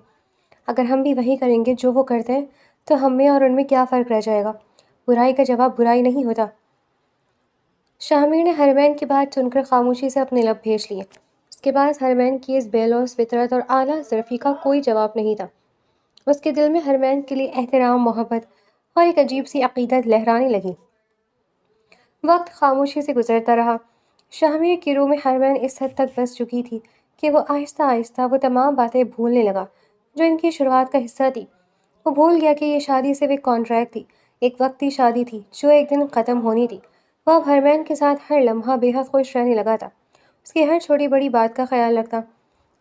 اگر ہم بھی وہی کریں گے جو وہ کرتے ہیں تو ہم میں اور ان میں کیا فرق رہ جائے گا؟ برائی کا جواب برائی نہیں ہوتا۔ شامر نے ہرمین کی بات سن کر خاموشی سے اپنے لب بھیج لیے۔ اس کے پاس ہرمین کی اس بے لوث فطرت اور اعلیٰ ظرفی کا کوئی جواب نہیں تھا۔ اس کے دل میں ہرمین کے لیے احترام، محبت اور ایک عجیب سی عقیدت لہرانے لگی۔ وقت خاموشی سے گزرتا رہا۔ شامر کی روح میں ہرمین اس حد تک بس چکی تھی کہ وہ آہستہ آہستہ وہ تمام باتیں بھولنے لگا جو ان کی شروعات کا حصہ تھی۔ وہ بھول گیا کہ یہ شادی صرف ایک کانٹریکٹ تھی، ایک وقتی شادی تھی جو ایک دن ختم ہونی تھی۔ وہ اب ہرمین کے ساتھ ہر لمحہ بے حد خوش رہنے لگا تھا، اس کی ہر چھوٹی بڑی بات کا خیال رکھتا۔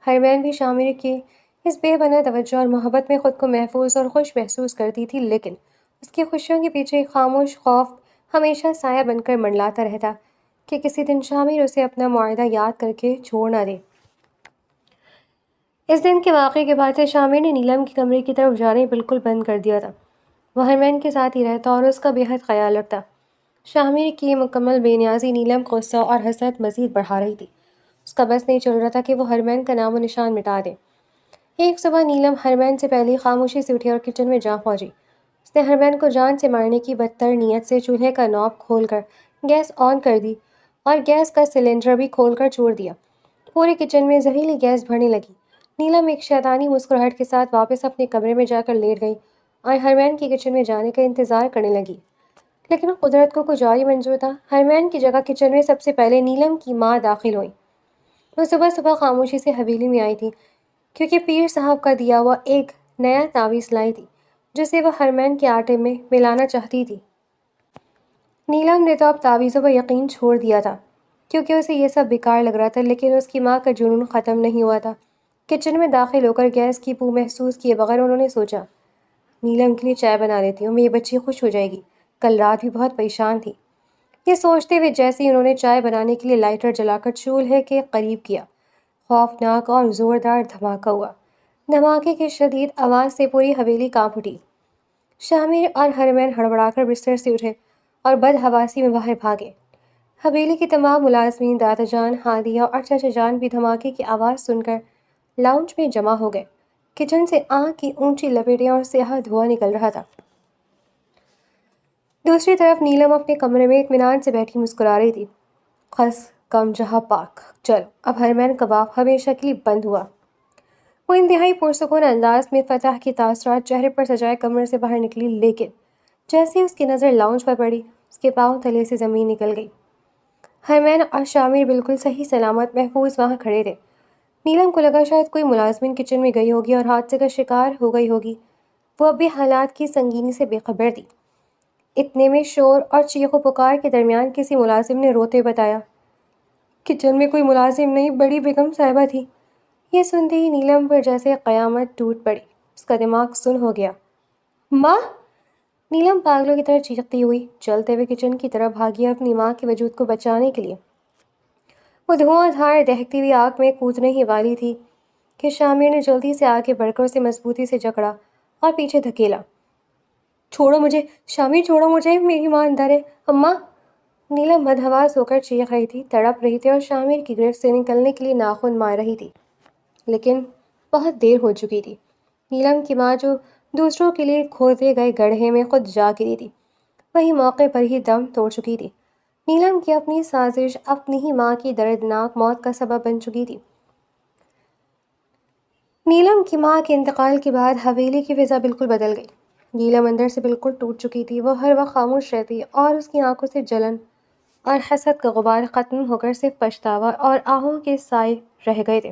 ہرمین بھی شامر کی اس بے پناہ توجہ اور محبت میں خود کو محفوظ اور خوش محسوس کرتی تھی، لیکن اس کی خوشیوں کے پیچھے ایک خاموش خوف ہمیشہ سایہ بن کر منڈلاتا رہتا کہ کسی دن شامر اسے اپنا معاہدہ یاد کر کے چھوڑ نہ دے۔ اس دن کے واقعے کے بعد سے شامر نے نیلم کے کمرے کی طرف جانا بالکل بند کر دیا تھا۔ وہ ہرمین کے ساتھ ہی رہتا اور اس کا بے حد خیال رکھتا۔ شامر کی مکمل بے نیازی نیلم کو غصہ اور حسرت مزید بڑھا رہی تھی۔ اس کا بس نہیں چل رہا تھا کہ وہ ہرمین کا نام و نشان مٹا دے۔ ایک صبح نیلم ہرمین سے پہلے خاموشی سے اٹھی اور کچن میں جا پہنچی۔ اس نے ہرمین کو جان سے مارنے کی بدتر نیت سے چولہے کا نوب کھول کر گیس آن کر دی اور گیس کا سلنڈر بھی کھول کر چھوڑ دیا۔ پورے کچن میں زہریلی گیس بھرنے لگی۔ نیلم ایک شیطانی مسکراہٹ کے ساتھ واپس اپنے کمرے میں جا کر لیٹ گئی اور ہرمین کی کچن میں جانے کا انتظار کرنے لگی۔ لیکن قدرت کو کچھ اور ہی منظور تھا۔ ہرمین کی جگہ کچن میں سب سے پہلے نیلم کی ماں داخل ہوئی۔ وہ صبح صبح خاموشی سے حویلی میں آئی تھی کیونکہ پیر صاحب کا دیا ہوا ایک نیا تعویذ لائی تھی جسے وہ ہرمین کے آٹے میں ملانا چاہتی تھی۔ نیلم نے تو اب تعویذوں پر یقین چھوڑ دیا تھا کیونکہ اسے یہ سب بیکار لگ رہا تھا، لیکن اس کی ماں کا جنون ختم نہیں ہوا تھا۔ کچن میں داخل ہو کر گیس کی بو محسوس کیے بغیر انہوں نے سوچا، نیلم کے لیے چائے بنا لیتی ہوں، یہ بچی خوش ہو جائے گی، کل رات بھی بہت پریشان تھی۔ یہ سوچتے ہوئے جیسے ہی انہوں نے چائے بنانے کے لیے لائٹر جلا کر چولہے کے قریب کیا، خوفناک اور زوردار دھماکہ ہوا۔ دھماکے کی شدید آواز سے پوری حویلی کانپ اٹھی۔ شامر اور ہرمین ہڑبڑا کر بستر سے اٹھے اور بدحواسی میں باہر بھاگے۔ حویلی کے تمام ملازمین، دادا جان، ہادیہ اور چچا جان بھی دھماکے کی آواز سن کر لاؤنج میں جمع ہو گئے۔ کچن سے آگ کی اونچی لپیٹیں اور سیاہ دھواں نکل رہا تھا۔ دوسری طرف نیلم اپنے کمرے میں اطمینان سے بیٹھی مسکرا رہی تھی۔ خس کم جہاں پاک، چلو اب ہرمین کا باپ ہمیشہ کے لیے بند ہوا۔ وہ انتہائی پرسکون انداز میں فتح کے تاثرات چہرے پر سجائے کمرے سے باہر نکلی، لیکن جیسے ہی اس کی نظر لاؤنج پر پڑی، اس کے پاؤں تلے سے زمین نکل گئی۔ ہرمین اور شامر بالکل صحیح سلامت محفوظ وہاں کھڑے تھے۔ نیلم کو لگا شاید کوئی ملازمن کچن میں گئی ہوگی اور حادثے کا شکار ہو گئی ہوگی۔ وہ اب بھی حالات کی سنگینی سے بے خبر تھی۔ اتنے میں شور اور چیخ و پکار کے درمیان کسی ملازم نے روتے بتایا، کچن میں کوئی ملازم نہیں، بڑی بیگم صاحبہ تھی۔ یہ سنتے ہی نیلم پر جیسے قیامت ٹوٹ پڑی، اس کا دماغ سن ہو گیا۔ ماں! نیلم پاگلوں کی طرح چیختی ہوئی چلتے ہوئے کچن کی طرف بھاگی اپنی ماں کے وجود کو بچانے کے لیے۔ وہ دھواں دھار دہکتی ہوئی آگ میں کودنے ہی والی تھی کہ شامر نے جلدی سے آگے بڑھ کر اسے مضبوطی سے جکڑا اور پیچھے دھکیلا۔ چھوڑو مجھے شامر، چھوڑو مجھے، میری ماں اندر ہے، اماں! نیلم بدحواس ہو کر چیخ رہی تھی، تڑپ رہی تھی اور شامر کی گرفت سے نکلنے کے لیے ناخن مار رہی تھی، لیکن بہت دیر ہو چکی تھی۔ نیلم کی ماں، جو دوسروں کے لیے کھودے گئے گڑھے میں خود جا گری تھی، وہی موقع پر ہی دم توڑ چکی تھی۔ نیلم کی اپنی سازش اپنی ہی ماں کی دردناک موت کا سبب بن چکی تھی۔ نیلم کی ماں کے انتقال کے بعد حویلی کی فضا بالکل بدل گئی۔ نیلم اندر سے بالکل ٹوٹ چکی تھی۔ وہ ہر وقت خاموش رہتی اور اس کی آنکھوں سے جلن اور حسد کا غبار ختم ہو کر صرف پچھتاوا اور آہوں کے سائے رہ گئے تھے۔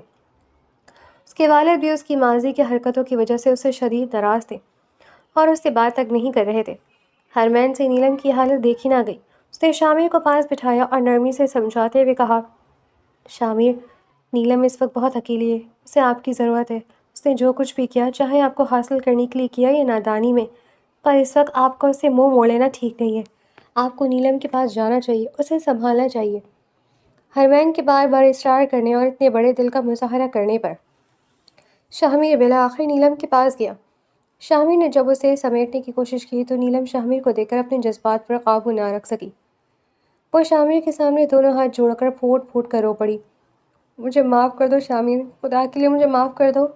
اس کے والد بھی اس کی ماضی کی حرکتوں کی وجہ سے اس سے شدید ناراض تھے اور اس سے بات تک نہیں کر رہے تھے۔ ہرمین سے نیلم کی حالت دیکھی نہ گئی۔ اس نے شامر کو پاس بٹھایا اور نرمی سے سمجھاتے ہوئے کہا، شامر، نیلم اس وقت بہت اکیلی ہے، اسے آپ کی ضرورت ہے۔ اس نے جو کچھ بھی کیا، چاہے آپ کو حاصل کرنے کے لیے کیا یا نادانی میں، پر اس وقت آپ کو اس سے منہ موڑ لینا ٹھیک نہیں ہے۔ آپ کو نیلم کے پاس جانا چاہیے، اسے سنبھالنا چاہیے۔ ہرمین کے بار بار اصرار کرنے اور اتنے بڑے دل کا مظاہرہ کرنے پر شامر بالآخر نیلم کے پاس گیا۔ شامر نے جب اسے سمیٹنے کی کوشش کی تو نیلم شامر کو دیکھ کر اپنے جذبات پر قابو نہ رکھ سکی۔ وہ شامر کے سامنے دونوں ہاتھ جوڑ کر پھوٹ پھوٹ کر رو پڑی۔ مجھے معاف کر دو شامر، خدا کے لیے مجھے معاف کر دو۔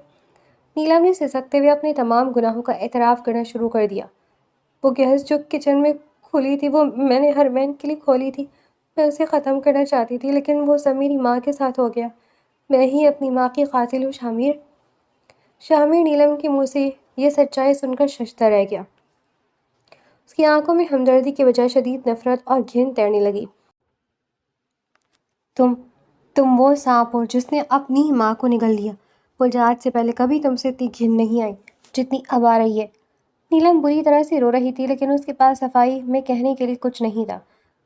نیلم نے سسکتے ہوئے اپنے تمام گناہوں کا اعتراف کرنا شروع کر دیا۔ وہ گیس جو کچن میں کھلی تھی، وہ میں نے ہرمین کے لیے کھولی تھی۔ میں اسے ختم کرنا چاہتی تھی، لیکن وہ سب میری ماں کے ساتھ ہو گیا۔ میں ہی اپنی ماں کی قاتل ہوں شامر۔ شامر نیلم کے منہ سے یہ سچائی سن کر ششدر رہ گیا۔ اس کی آنکھوں میں ہمدردی کے بجائے شدید نفرت اور گھن تیرنے لگی۔ تم وہ سانپ ہو جس نے اپنی ہی ماں کو نگل لیا۔ مجھے آج سے پہلے کبھی تم سے اتنی گھن نہیں آئی جتنی اب آ رہی ہے۔ نیلم بری طرح سے رو رہی تھی، لیکن اس کے پاس صفائی میں کہنے کے لیے کچھ نہیں تھا۔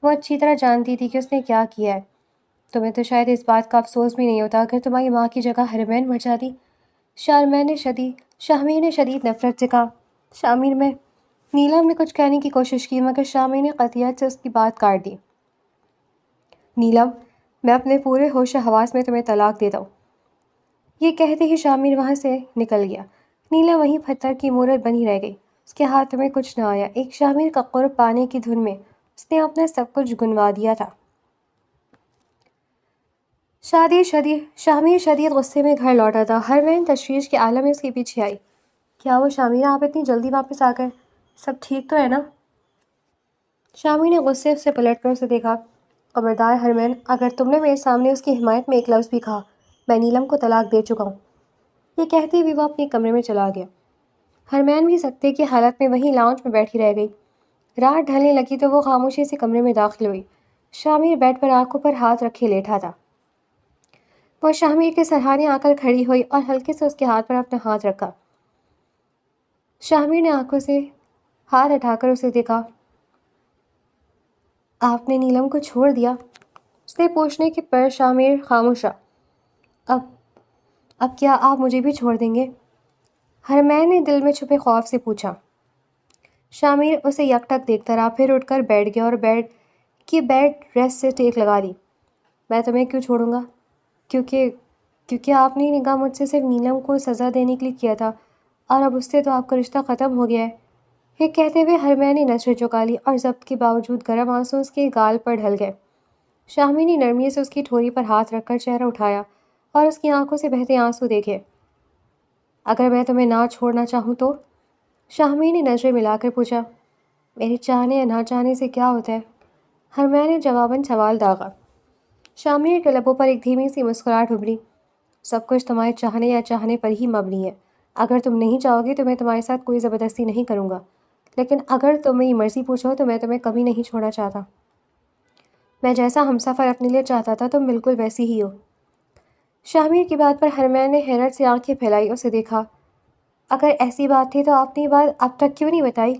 وہ اچھی طرح جانتی تھی کہ اس نے کیا کیا ہے۔ تمہیں تو شاید اس بات کا افسوس بھی نہیں ہوتا اگر تمہاری ماں کی جگہ ہرمین مر جاتی۔ شامر نے شدید نفرت سے کہا۔ نیلم نے کچھ کہنے کی کوشش کی، مگر شامر نے قطعیت سے اس کی بات کاٹ دی۔ نیلم، میں اپنے پورے ہوش و حواس میں تمہیں طلاق دیتا ہوں۔ یہ کہتے ہی شامر وہاں سے نکل گیا۔ نیلم وہیں پتھر کی مورت بنی رہ گئی۔ اس کے ہاتھ میں کچھ نہ آیا۔ ایک شامر کا قرب پانے کی دھن میں اس نے اپنا سب کچھ گنوا دیا تھا۔ شامیر شدید غصے میں گھر لوٹا تھا۔ ہرمین تشویش کے عالم میں اس کے پیچھے آئی۔ کیا وہ شامیر، آپ اتنی جلدی واپس آ گئے؟ سب ٹھیک تو ہے نا؟ شامیر نے غصے سے پلٹ کر اسے دیکھا۔ خبردار ہرمین، اگر تم نے میرے سامنے اس کی حمایت میں ایک لفظ بھی کہا، میں نیلم کو طلاق دے چکا ہوں۔ یہ کہتے ہوئے وہ اپنے کمرے میں چلا گیا۔ ہرمین بھی سکتے کی حالت میں وہیں لاؤنج میں بیٹھی رہ گئی۔ رات ڈھلنے لگی تو وہ خاموشی سے کمرے میں داخل ہوئی۔ شامیر بیڈ پر آنکھوں پر ہاتھ رکھے لیٹا تھا۔ وہ شامیر کے سرہانے آ کر کھڑی ہوئی اور ہلکے سے اس کے ہاتھ پر اپنا ہاتھ رکھا۔ شامیر نے آنکھوں سے ہاتھ ہٹا کر اسے دیکھا۔ آپ نے نیلم کو چھوڑ دیا؟ اس نے پوچھنے کے پر شامیر خاموش رہا۔ اب اب کیا آپ مجھے بھی چھوڑ دیں گے؟ ہرمین نے دل میں چھپے خوف سے پوچھا۔ شامیر اسے یک ٹک دیکھتا رہا، پھر اٹھ کر بیٹھ گیا اور بیڈ ریسٹ سے ٹیک لگا دی۔ میں تمہیں کیوں چھوڑوں گا؟ کیونکہ آپ نے نکاح مجھ سے صرف نیلم کو سزا دینے کے لیے کیا تھا، اور اب اس سے تو آپ کا رشتہ ختم ہو گیا ہے۔ یہ کہتے ہوئے ہرمین نے نظریں جھکا لی اور ضبط کے باوجود گرم آنسو اس کے گال پر ڈھل گئے۔ شامیر نے نرمی سے اس کی ٹھوری پر ہاتھ رکھ کر چہرہ اٹھایا اور اس کی آنکھوں سے بہتے آنسو دیکھے۔ اگر میں تمہیں نہ چھوڑنا چاہوں تو؟ شامیر نے نظریں ملا کر پوچھا۔ میرے چاہنے یا نہ چاہنے سے کیا ہوتا ہے؟ ہرمین نے جواباً سوال داغا۔ شامیر کے لبوں پر ایک دھیمی سی مسکراہٹ ابھری۔ سب کچھ تمہارے چاہنے یا چاہنے پر ہی مبنی ہے۔ اگر تم نہیں چاہو گی تو میں تمہارے ساتھ کوئی زبردستی نہیں کروں گا، لیکن اگر تم میری مرضی پوچھو تو میں تمہیں کبھی نہیں چھوڑنا چاہتا۔ میں جیسا ہمسفر اپنے لیے چاہتا تھا تم بالکل ویسی ہی ہو۔ شامیر کی بات پر ہرمین نے حیرت سے آنکھیں پھیلائی، اسے دیکھا۔ اگر ایسی بات تھی تو آپ نے یہ بات اب تک کیوں نہیں بتائی؟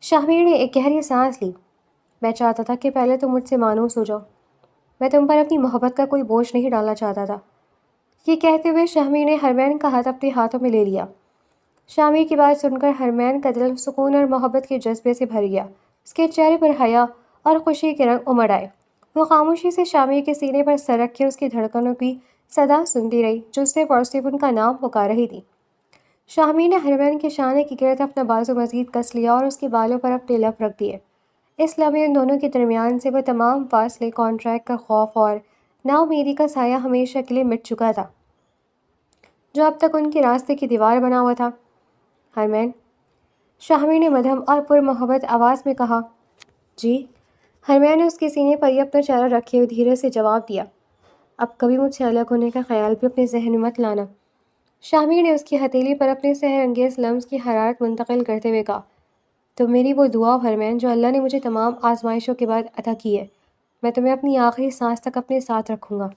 شامیر نے ایک گہری سانس لی۔ میں چاہتا تھا کہ پہلے تم مجھ سے مانوس ہو جاؤ۔ میں تم پر اپنی محبت کا کوئی بوجھ نہیں ڈالنا چاہتا تھا۔ یہ کہتے ہوئے شامیر نے ہرمین کا ہاتھ اپنے ہاتھوں میں لے لیا۔ شامیر کی بات سن کر ہرمین کا دل سکون اور محبت کے جذبے سے بھر گیا۔ اس کے چہرے پر حیا اور خوشی کے رنگ امڑ آئے۔ وہ خاموشی سے شامیر کے سینے پر سر رکھ کے اس کی دھڑکنوں کی صدا سنتی رہی جو صرف اور صرف ان کا نام پکار رہی تھی۔ شامیر نے ہرمین کے شانے کی گرد اپنا بازو مزید کس لیا اور اس کے بالوں پر اپنے لب رکھ دیے۔ اس لمحے ان دونوں کے درمیان سے وہ تمام فاصلے، کانٹریکٹ کا خوف اور نا امیدی کا سایہ ہمیشہ کے لیے مٹ چکا تھا جو اب تک ان کے راستے کی دیوار بنا ہوا تھا۔ ہرمین، شامیر نے مدھم اور پر محبت آواز میں کہا۔ جی؟ ہرمین نے اس کے سینے پر ہی اپنا چہرہ رکھے ہوئے دھیرے سے جواب دیا۔ اب کبھی مجھ سے الگ ہونے کا خیال بھی اپنے ذہن میں مت لانا۔ شامیر نے اس کی ہتھیلی پر اپنے سحر انگیز لمس کی حرارت منتقل کرتے ہوئے کہا۔ تم میری وہ دعا ہو ہرمین جو اللہ نے مجھے تمام آزمائشوں کے بعد عطا کی ہے۔ میں تمہیں اپنی آخری سانس تک اپنے ساتھ رکھوں گا۔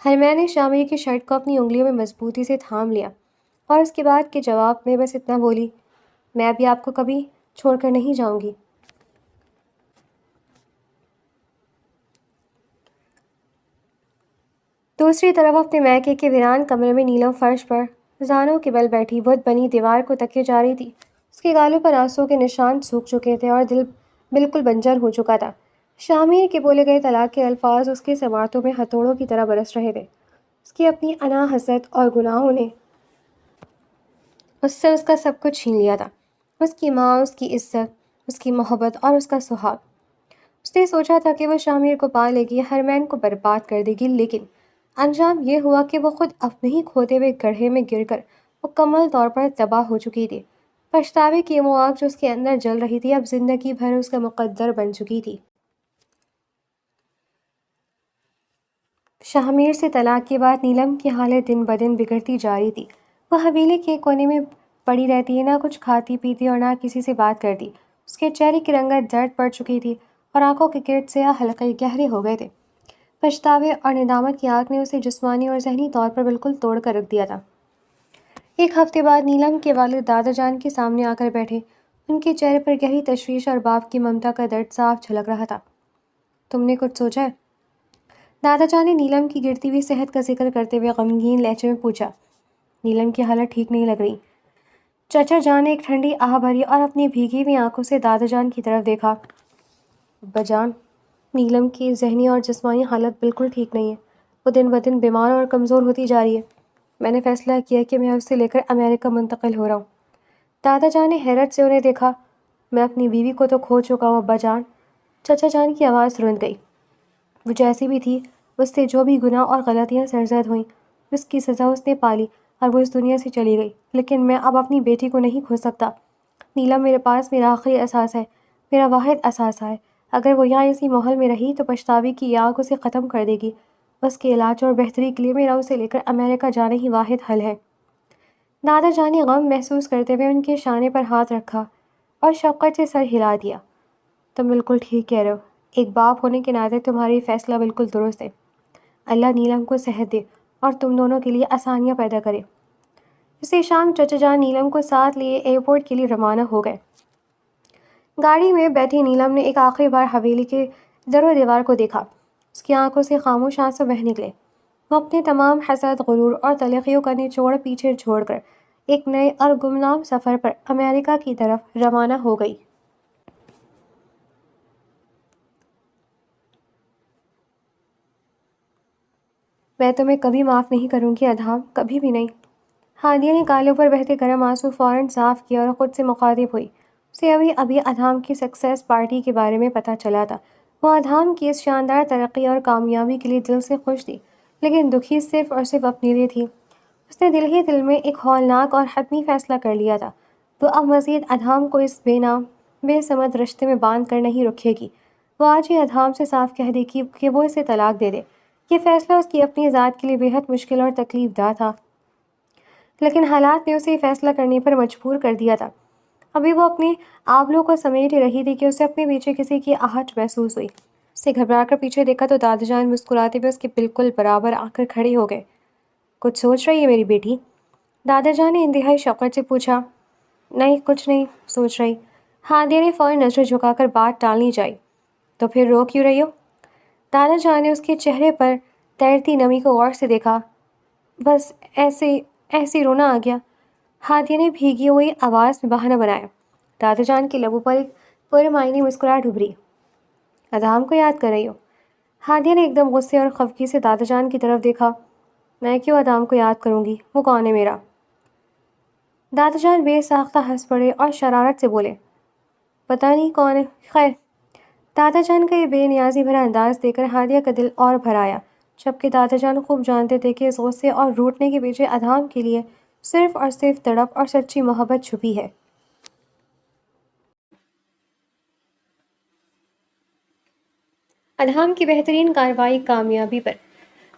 ہرمین نے شامیر کی شرٹ کو اپنی انگلیوں میں مضبوطی سے تھام لیا اور اس کے بعد کے جواب میں بس اتنا بولی، میں ابھی آپ کو کبھی چھوڑ کر نہیں جاؤں گی۔ دوسری طرف اپنے میکے کے ویران کمرے میں نیلم فرش پر زانوں کے بل بیٹھی بت بنی دیوار کو تکیے جا رہی تھی۔ اس کے گالوں پر آنسوؤں کے نشان سوکھ چکے تھے اور دل بالکل بنجر ہو چکا تھا۔ شامیر کے بولے گئے طلاق کے الفاظ اس کے سماعتوں میں ہتھوڑوں کی طرح برس رہے تھے۔ اس کی اپنی انا، حسد اور گناہوں نے اس سے اس کا سب کچھ چھین لیا تھا۔ اس کی ماں، اس کی عزت، اس کی محبت اور اس کا سہاگ۔ اس نے سوچا تھا کہ وہ شامیر کو پا لے گی، ہرمین کو برباد کر دے گی، لیکن انجام یہ ہوا کہ وہ خود اپنے ہی کھودے ہوئے گڑھے میں گر کر مکمل طور پر تباہ ہو چکی تھی۔ پچھتاوے کی وہ آگ جو اس کے اندر جل رہی تھی اب زندگی بھر اس کا مقدر بن چکی تھی۔ شامیر سے طلاق کے بعد نیلم کی حالت دن بدن بگڑتی جا رہی تھی۔ وہ حویلی کے کونے میں پڑی رہتی، نہ کچھ کھاتی پیتی اور نہ کسی سے بات کرتی۔ اس کے چہرے کی رنگت زرد پڑ چکی تھی اور آنکھوں کے گرد سیاہ حلقے گہرے ہو گئے تھے۔ پچھتاوے اور ندامت کی آگ نے اسے جسمانی اور ذہنی طور پر بالکل توڑ کر رکھ دیا تھا۔ ایک ہفتے بعد نیلم کے والد دادا جان کے سامنے آ کر بیٹھے۔ ان کے چہرے پر گہری تشویش اور باپ کی ممتا کا درد صاف جھلک رہا تھا۔ تم نے کچھ سوچا ہے؟ دادا جان نے نیلم کی گرتی ہوئی صحت کا ذکر کرتے ہوئے غمگین لہجے میں پوچھا۔ نیلم کی حالت ٹھیک نہیں لگ رہی۔ چچا جان نے ایک ٹھنڈی آہ بھری اور اپنی بھیگی ہوئی آنکھوں سے دادا جان کی طرف دیکھا۔ ابا جان، نیلم کی ذہنی اور جسمانی حالت بالکل ٹھیک نہیں ہے۔ وہ دن بدن بیمار اور کمزور ہوتی جا رہی ہے۔ میں نے فیصلہ کیا کہ میں اسے لے کر امریکہ منتقل ہو رہا ہوں۔ دادا جان نے حیرت سے انہیں دیکھا۔ میں اپنی بیوی کو تو کھو چکا ہوں ابا جان۔ چچا جان کی آواز رند گئی۔ وہ جیسی بھی تھی اس سے جو بھی گناہ اور غلطیاں سرزد ہوئیں اس کی سزا اس نے پالی اور وہ اس دنیا سے چلی گئی، لیکن میں اب اپنی بیٹی کو نہیں کھو سکتا۔ نیلم میرے پاس میرا آخری اثاثہ ہے، میرا واحد اثاثہ ہے۔ اگر وہ یہاں اسی ماحول میں رہی تو پچھتاوے کی یہ آگ اسے ختم کر دے گی۔ اس کے علاج اور بہتری کے لیے میرا اسے لے کر امریکہ جانا ہی واحد حل ہے۔ دادا جان نے غم محسوس کرتے ہوئے ان کے شانے پر ہاتھ رکھا اور شفقت سے سر ہلا دیا۔ تم بالکل ٹھیک کہہ رہے ہو، ایک باپ ہونے کے ناطے تمہاری فیصلہ بالکل درست ہے۔ اللہ نیلم کو صحت دے اور تم دونوں کے لیے آسانیاں پیدا کرے۔ اسی شام چچا جان نیلم کو ساتھ لیے ایئرپورٹ کے لیے روانہ ہو گئے۔ گاڑی میں بیٹھی نیلم نے ایک آخری بار حویلی کے در و دیوار کو دیکھا۔ اس کی آنکھوں سے خاموش آنسو بہہ نکلے۔ وہ اپنے تمام حسد، غرور اور تلخیوں کا نچوڑ پیچھے چھوڑ کر ایک نئے اور گمنام سفر پر امریکہ کی طرف روانہ ہو گئی۔ میں تمہیں کبھی معاف نہیں کروں گی ادھام، کبھی بھی نہیں۔ ہادیہ نے گالوں پر بہتے گرم آنسو فوراً صاف کیا اور خود سے مخاطب ہوئی۔ اسے ابھی ابھی ادھام کی سکسیس پارٹی کے بارے میں پتہ چلا تھا۔ وہ ادھام کی اس شاندار ترقی اور کامیابی کے لیے دل سے خوش تھی، لیکن دکھی صرف اور صرف اپنے لیے تھی۔ اس نے دل ہی دل میں ایک ہولناک اور حتمی فیصلہ کر لیا تھا۔ وہ اب مزید ادھام کو اس بے نام، بے سمت رشتے میں باندھ کر نہیں رکھے گی۔ وہ آج ہی ادھام سے صاف کہہ دے کہ وہ اسے طلاق دے دے۔ یہ فیصلہ اس کی اپنی ذات کے لیے بے حد مشکل اور تکلیف دہ تھا، لیکن حالات نے اسے فیصلہ کرنے پر مجبور کر دیا تھا۔ ابھی وہ اپنے آبلوں کو سمیٹ رہی تھی کہ اسے اپنے پیچھے کسی کی آہٹ محسوس ہوئی۔ اسے گھبرا کر پیچھے دیکھا تو دادا جان مسکراتے ہوئے اس کے بالکل برابر آ کر کھڑے ہو گئے۔ کچھ سوچ رہی ہے میری بیٹی؟ دادا جان نے انتہائی شفقت سے پوچھا۔ نہیں، کچھ نہیں سوچ رہی۔ ہادیہ نے فوراً نظر جھکا کر بات ٹالنی چاہی۔ تو پھر رو کیوں رہی ہو؟ دادا جان نے اس کے چہرے پر تیرتی نمی کو غور سے دیکھا۔ بس ایسے رونا آ گیا، ہادیہ نے بھیگی ہوئی آواز میں بہانہ بنایا۔ دادا جان کے لبوں پر ایک پرمعنی مسکراہٹ ابھری۔ ادھام کو یاد کر رہی ہو؟ ہادیہ نے ایک دم غصے اور خفگی سے دادا جان کی طرف دیکھا۔ میں کیوں ادھام کو یاد کروں گی؟ وہ کون ہے میرا؟ دادا جان بے ساختہ ہنس پڑے اور شرارت سے بولے، پتہ نہیں کون ہے، خیر۔ دادا جان کا یہ بے نیازی بھرا انداز دیکھ کر ہادیہ کا دل اور بھر آیا، جبکہ دادا جان خوب جانتے تھے کہ اس غصے اور روٹنے کے پیچھے ادھام کے لیے صرف اور صرف تڑپ اور سچی محبت چھپی ہے۔ ادھام کی بہترین کارروائی کامیابی پر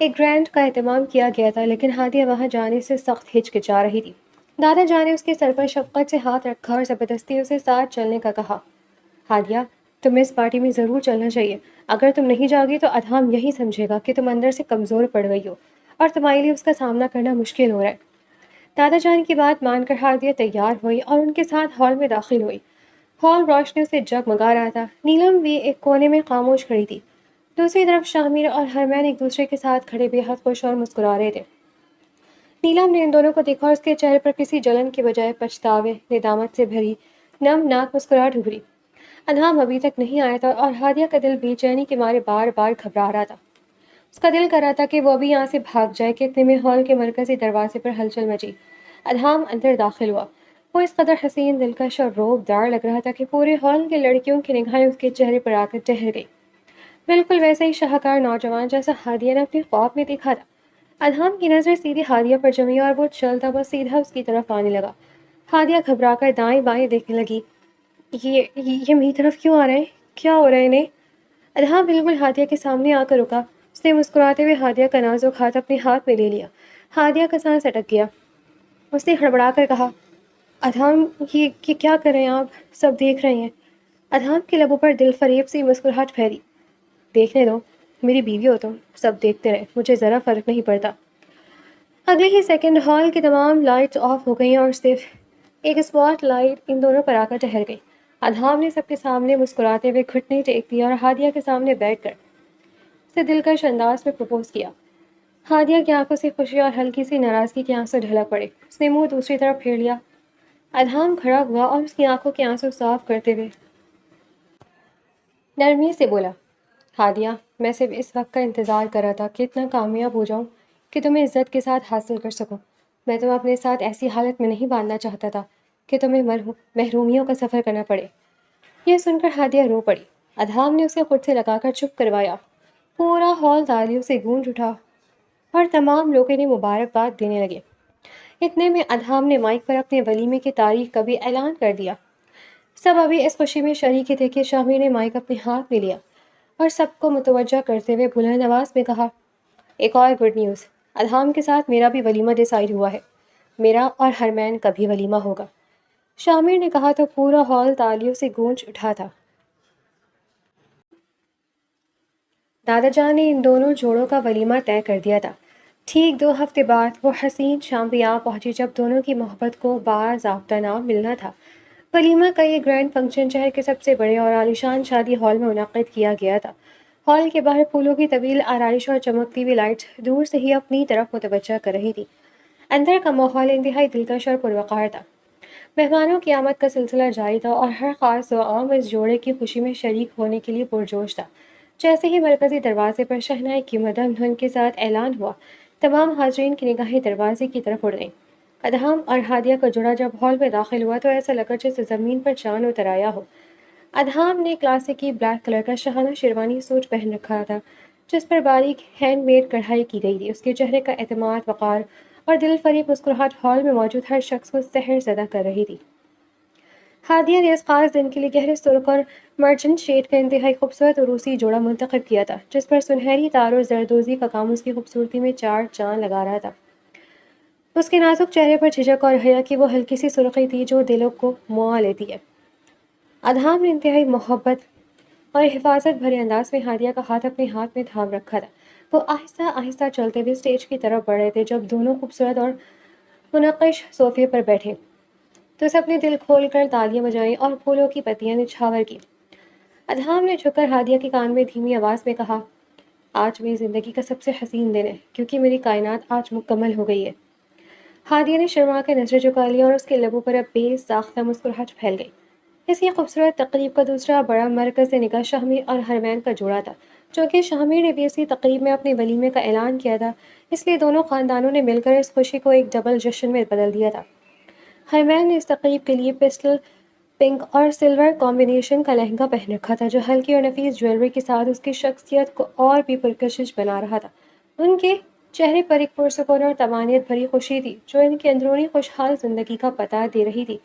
ایک گرانٹ کا اہتمام کیا گیا تھا، لیکن ہادیہ وہاں جانے سے سخت ہچکچا رہی تھی۔ دادا جان نے اس کے سر پر شفقت سے ہاتھ رکھا اور زبردستی اسے ساتھ چلنے کا کہا۔ ہادیہ، تمہیں اس پارٹی میں ضرور چلنا چاہیے۔ اگر تم نہیں جاؤ گی تو ادھام یہی سمجھے گا کہ تم اندر سے کمزور پڑ گئی ہو اور تمہارے لیے اس کا سامنا کرنا مشکل ہو رہا ہے۔ دادا جان کی بات مان کر ہادیہ تیار ہوئی اور ان کے ساتھ ہال میں داخل ہوئی۔ ہال روشنیوں سے جگمگا رہا تھا۔ نیلم بھی ایک کونے میں خاموش کھڑی تھی۔ دوسری طرف شاہمیر اور ہرمین ایک دوسرے کے ساتھ کھڑے بے حد خوش اور مسکرا رہے تھے۔ نیلم نے ان دونوں کو دیکھا اور اس کے چہرے پر کسی جلن کے بجائے پچھتاوے، ندامت سے بھری نم ناک مسکراہٹ ابھری۔ ادھام ابھی تک نہیں آیا تھا اور ہادیہ کا دل بے چینی کے مارے بار بار گھبرا رہا تھا۔ اس کا دل کر رہا تھا کہ وہ ابھی یہاں سے بھاگ جائے کہ اتنے میں ہال کے مرکزی دروازے پر ہلچل مچی۔ ادھام اندر داخل ہوا۔ وہ اس قدر حسین، دلکش اور روب دار لگ رہا تھا کہ پورے ہال کے لڑکیوں کی نگاہیں اس کے چہرے پر آ کر ٹھہر گئی، بالکل ویسا ہی شاہکار نوجوان جیسا ہادیہ نے اپنے خواب میں دیکھا تھا۔ ادھام کی نظر سیدھی ہادیہ پر جمی اور وہ چلتا ہوا سیدھا اس کی طرف آنے لگا۔ ہادیہ گھبرا کر دائیں بائیں دیکھنے لگی۔ یہ میری طرف کیوں آ رہے ہیں؟ کیا ہو رہا ہے انہیں؟ ادھام بالکل ہادیہ کے سامنے آ کر رکا۔ اس نے مسکراتے ہوئے ہادیہ کا نازک ہاتھ اپنے ہاتھ میں لے لیا۔ ہادیہ کا سانس اٹک گیا۔ اس نے ہڑبڑا کر کہا، ادھام، یہ کیا کر رہے ہیں آپ؟ سب دیکھ رہے ہیں۔ ادھام کے لبوں پر دل فریب سی مسکراہٹ پھیلی۔ دیکھنے دو، میری بیوی ہو تم، سب دیکھتے رہے، مجھے ذرا فرق نہیں پڑتا۔ اگلے ہی سیکنڈ ہال کی تمام لائٹس آف ہو گئیں اور صرف ایک اسپاٹ لائٹ ان دونوں پر آ کر ٹھہر گئی۔ ادھام نے سب کے سامنے مسکراتے ہوئے گھٹنے ٹیک دیے اور ہادیہ کے سامنے بیٹھ کر اسے دلکش انداز میں پرپوز کیا۔ ہادیہ کی آنکھوں سے خوشی اور ہلکی سی ناراضگی کے آنسو ڈھلک پڑے۔ اس نے منہ دوسری طرف پھیر لیا۔ ادھام کھڑا ہوا اور اس کی آنکھوں کے آنسو صاف کرتے ہوئے نرمی سے بولا، ہادیہ، میں صرف اس وقت کا انتظار کر رہا تھا کہ اتنا کامیاب ہو جاؤں کہ تمہیں عزت کے ساتھ حاصل کر سکوں۔ میں تمہیں اپنے ساتھ ایسی حالت میں نہیں باندھنا چاہتا تھا کہ تمہیں محرومیوں کا سفر کرنا پڑے۔ یہ سن کر ہادیہ رو پڑی۔ ادھام نے اسے خود سے لگا کر چپ کروایا۔ پورا ہال تالیوں سے گونج اٹھا اور تمام لوگ انہیں مبارکباد دینے لگے۔ اتنے میں ادھام نے مائک پر اپنے ولیمے کی تاریخ کا بھی اعلان کر دیا۔ سب ابھی اس خوشی میں شریک تھے کہ شاہمیر نے مائک اپنے ہاتھ میں لیا اور سب کو متوجہ کرتے ہوئے بلند آواز میں کہا، ایک اور گڈ نیوز، ادھام کے ساتھ میرا بھی ولیمہ ڈیسائیڈ ہوا ہے۔ میرا اور ہرمین کا بھی ولیمہ ہوگا۔ شامر نے کہا تو پورا ہال تالیوں سے گونج اٹھا تھا۔ دادا جان نے ان دونوں جوڑوں کا ولیمہ طے کر دیا تھا۔ ٹھیک 2 ہفتے بعد وہ حسین شام بھی آ پہنچی جب دونوں کی محبت کو باضابطہ نام ملنا تھا۔ ولیمہ کا یہ گرینڈ فنکشن شہر کے سب سے بڑے اور عالیشان شادی ہال میں منعقد کیا گیا تھا۔ ہال کے باہر پھولوں کی طویل آرائش اور چمکتی ہوئی لائٹس دور سے ہی اپنی طرف متوجہ کر رہی تھی۔ اندر کا ماحول انتہائی دلکش اور پروقار تھا۔ مہمانوں کی آمد کا سلسلہ جاری تھا اور ہر خاص و عام اس جوڑے کی خوشی میں شریک ہونے کے لیے پرجوش تھا۔ جیسے ہی مرکزی دروازے پر شہنائی کی مدھم دھن کے ساتھ اعلان ہوا، تمام حاضرین کی نگاہیں دروازے کی طرف اڑ گئیں۔ ادھام اور ہادیہ کا جوڑا جب ہال میں داخل ہوا تو ایسا لگا جیسے زمین پر چاند اتر آیا ہو۔ ادھام نے کلاسیکی بلیک کلر کا شاہانہ شیروانی سوٹ پہن رکھا تھا جس پر باریک ہینڈ میڈ کڑھائی کی گئی تھی۔ اس کے چہرے کا اعتماد، وقار اور دل فریب مسکراہٹ ہال میں موجود ہر شخص کو سحر زدہ کر رہی تھی۔ ہادیہ نے اس خاص دن کے لیے گہرے سرخ اور مرچنٹ شیڈ کا انتہائی خوبصورت عروسی جوڑا منتخب کیا تھا جس پر سنہری تار اور زردوزی کا کام اس کی خوبصورتی میں 4 چاند لگا رہا تھا۔ اس کے نازک چہرے پر جھجک اور حیا کی وہ ہلکی سی سرخی تھی جو دلوں کو موہ لیتی ہے۔ ادھام نے انتہائی محبت اور حفاظت بھرے انداز میں ہادیہ کا ہاتھ اپنے ہاتھ میں تھام رکھا تھا۔ وہ آہستہ آہستہ چلتے ہوئے اسٹیج کی طرف بڑھ رہے تھے۔ جب دونوں خوبصورت اور منقش صوفے پر بیٹھے تو سب نے دل کھول کر تالیاں بجائیں اور پھولوں کی پتیاں نچھاور کی۔ ادھام نے جھک کر ہادیہ کے کان میں دھیمی آواز میں کہا، آج میری زندگی کا سب سے حسین دن ہے کیونکہ میری کائنات آج مکمل ہو گئی ہے۔ ہادیہ نے شرما کے نظریں جھکا لی اور اس کے لبوں پر اب بے ساختہ مسکراہٹ پھیل گئی۔ اس کی خوبصورت تقریب کا دوسرا بڑا مرکز نگاہ شاہمیر اور ہرمین کا جوڑا تھا۔ چونکہ شاہمیر نے بھی اسی تقریب میں اپنے ولیمے کا اعلان کیا تھا، اس لیے دونوں خاندانوں نے مل کر اس خوشی کو ایک ڈبل جشن میں بدل دیا تھا۔ ہرمین نے اس تقریب کے لیے پسٹل پنک اور سلور کمبینیشن کا لہنگا پہن رکھا تھا جو ہلکی اور نفیس جویلری کے ساتھ اس کی شخصیت کو اور بھی پرکشش بنا رہا تھا۔ ان کے چہرے پر ایک پرسکون اور طمانینت بھری خوشی تھی جو ان کی اندرونی خوشحال زندگی کا پتہ دے رہی تھی۔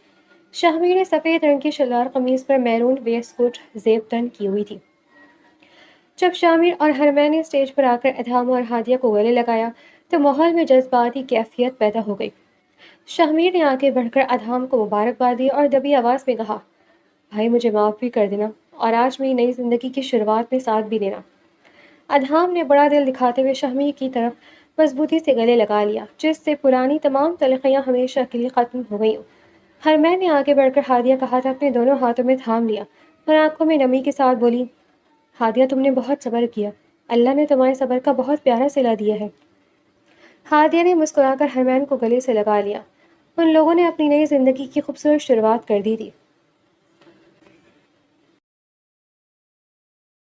شاہمیر نے سفید رنگ کی شلوار قمیض پر میرون ویسٹ کوٹ زیب تن کی ہوئی تھی۔ جب شاہمیر اور ہرمین نے اسٹیج پر آ کر ادھام اور ہادیہ کو گلے لگایا تو ماحول میں جذباتی کیفیت پیدا ہو گئی۔ شاہمیر نے آگے بڑھ کر ادھام کو مبارکباد دی اور دبی آواز میں کہا، بھائی مجھے معاف بھی کر دینا اور آج میری نئی زندگی کی شروعات میں ساتھ بھی دینا۔ ادھام نے بڑا دل دکھاتے ہوئے شاہمیر کی طرف مضبوطی سے گلے لگا لیا جس سے پرانی تمام تلخیاں ہمیشہ کے لیے ختم ہو گئیں۔ ہرمین نے آگے بڑھ کر ہادیہ کا ہاتھ اپنے دونوں ہاتھوں میں تھام لیا اور آنکھوں میں نمی کے ساتھ بولی، ہادیہ تم نے بہت صبر کیا، اللہ نے تمہارے صبر کا بہت پیارا صلہ دیا ہے۔ ہادیہ نے مسکرا کر ہرمین کو گلے سے لگا لیا۔ ان لوگوں نے اپنی نئی زندگی کی خوبصورت شروعات کر دی تھی۔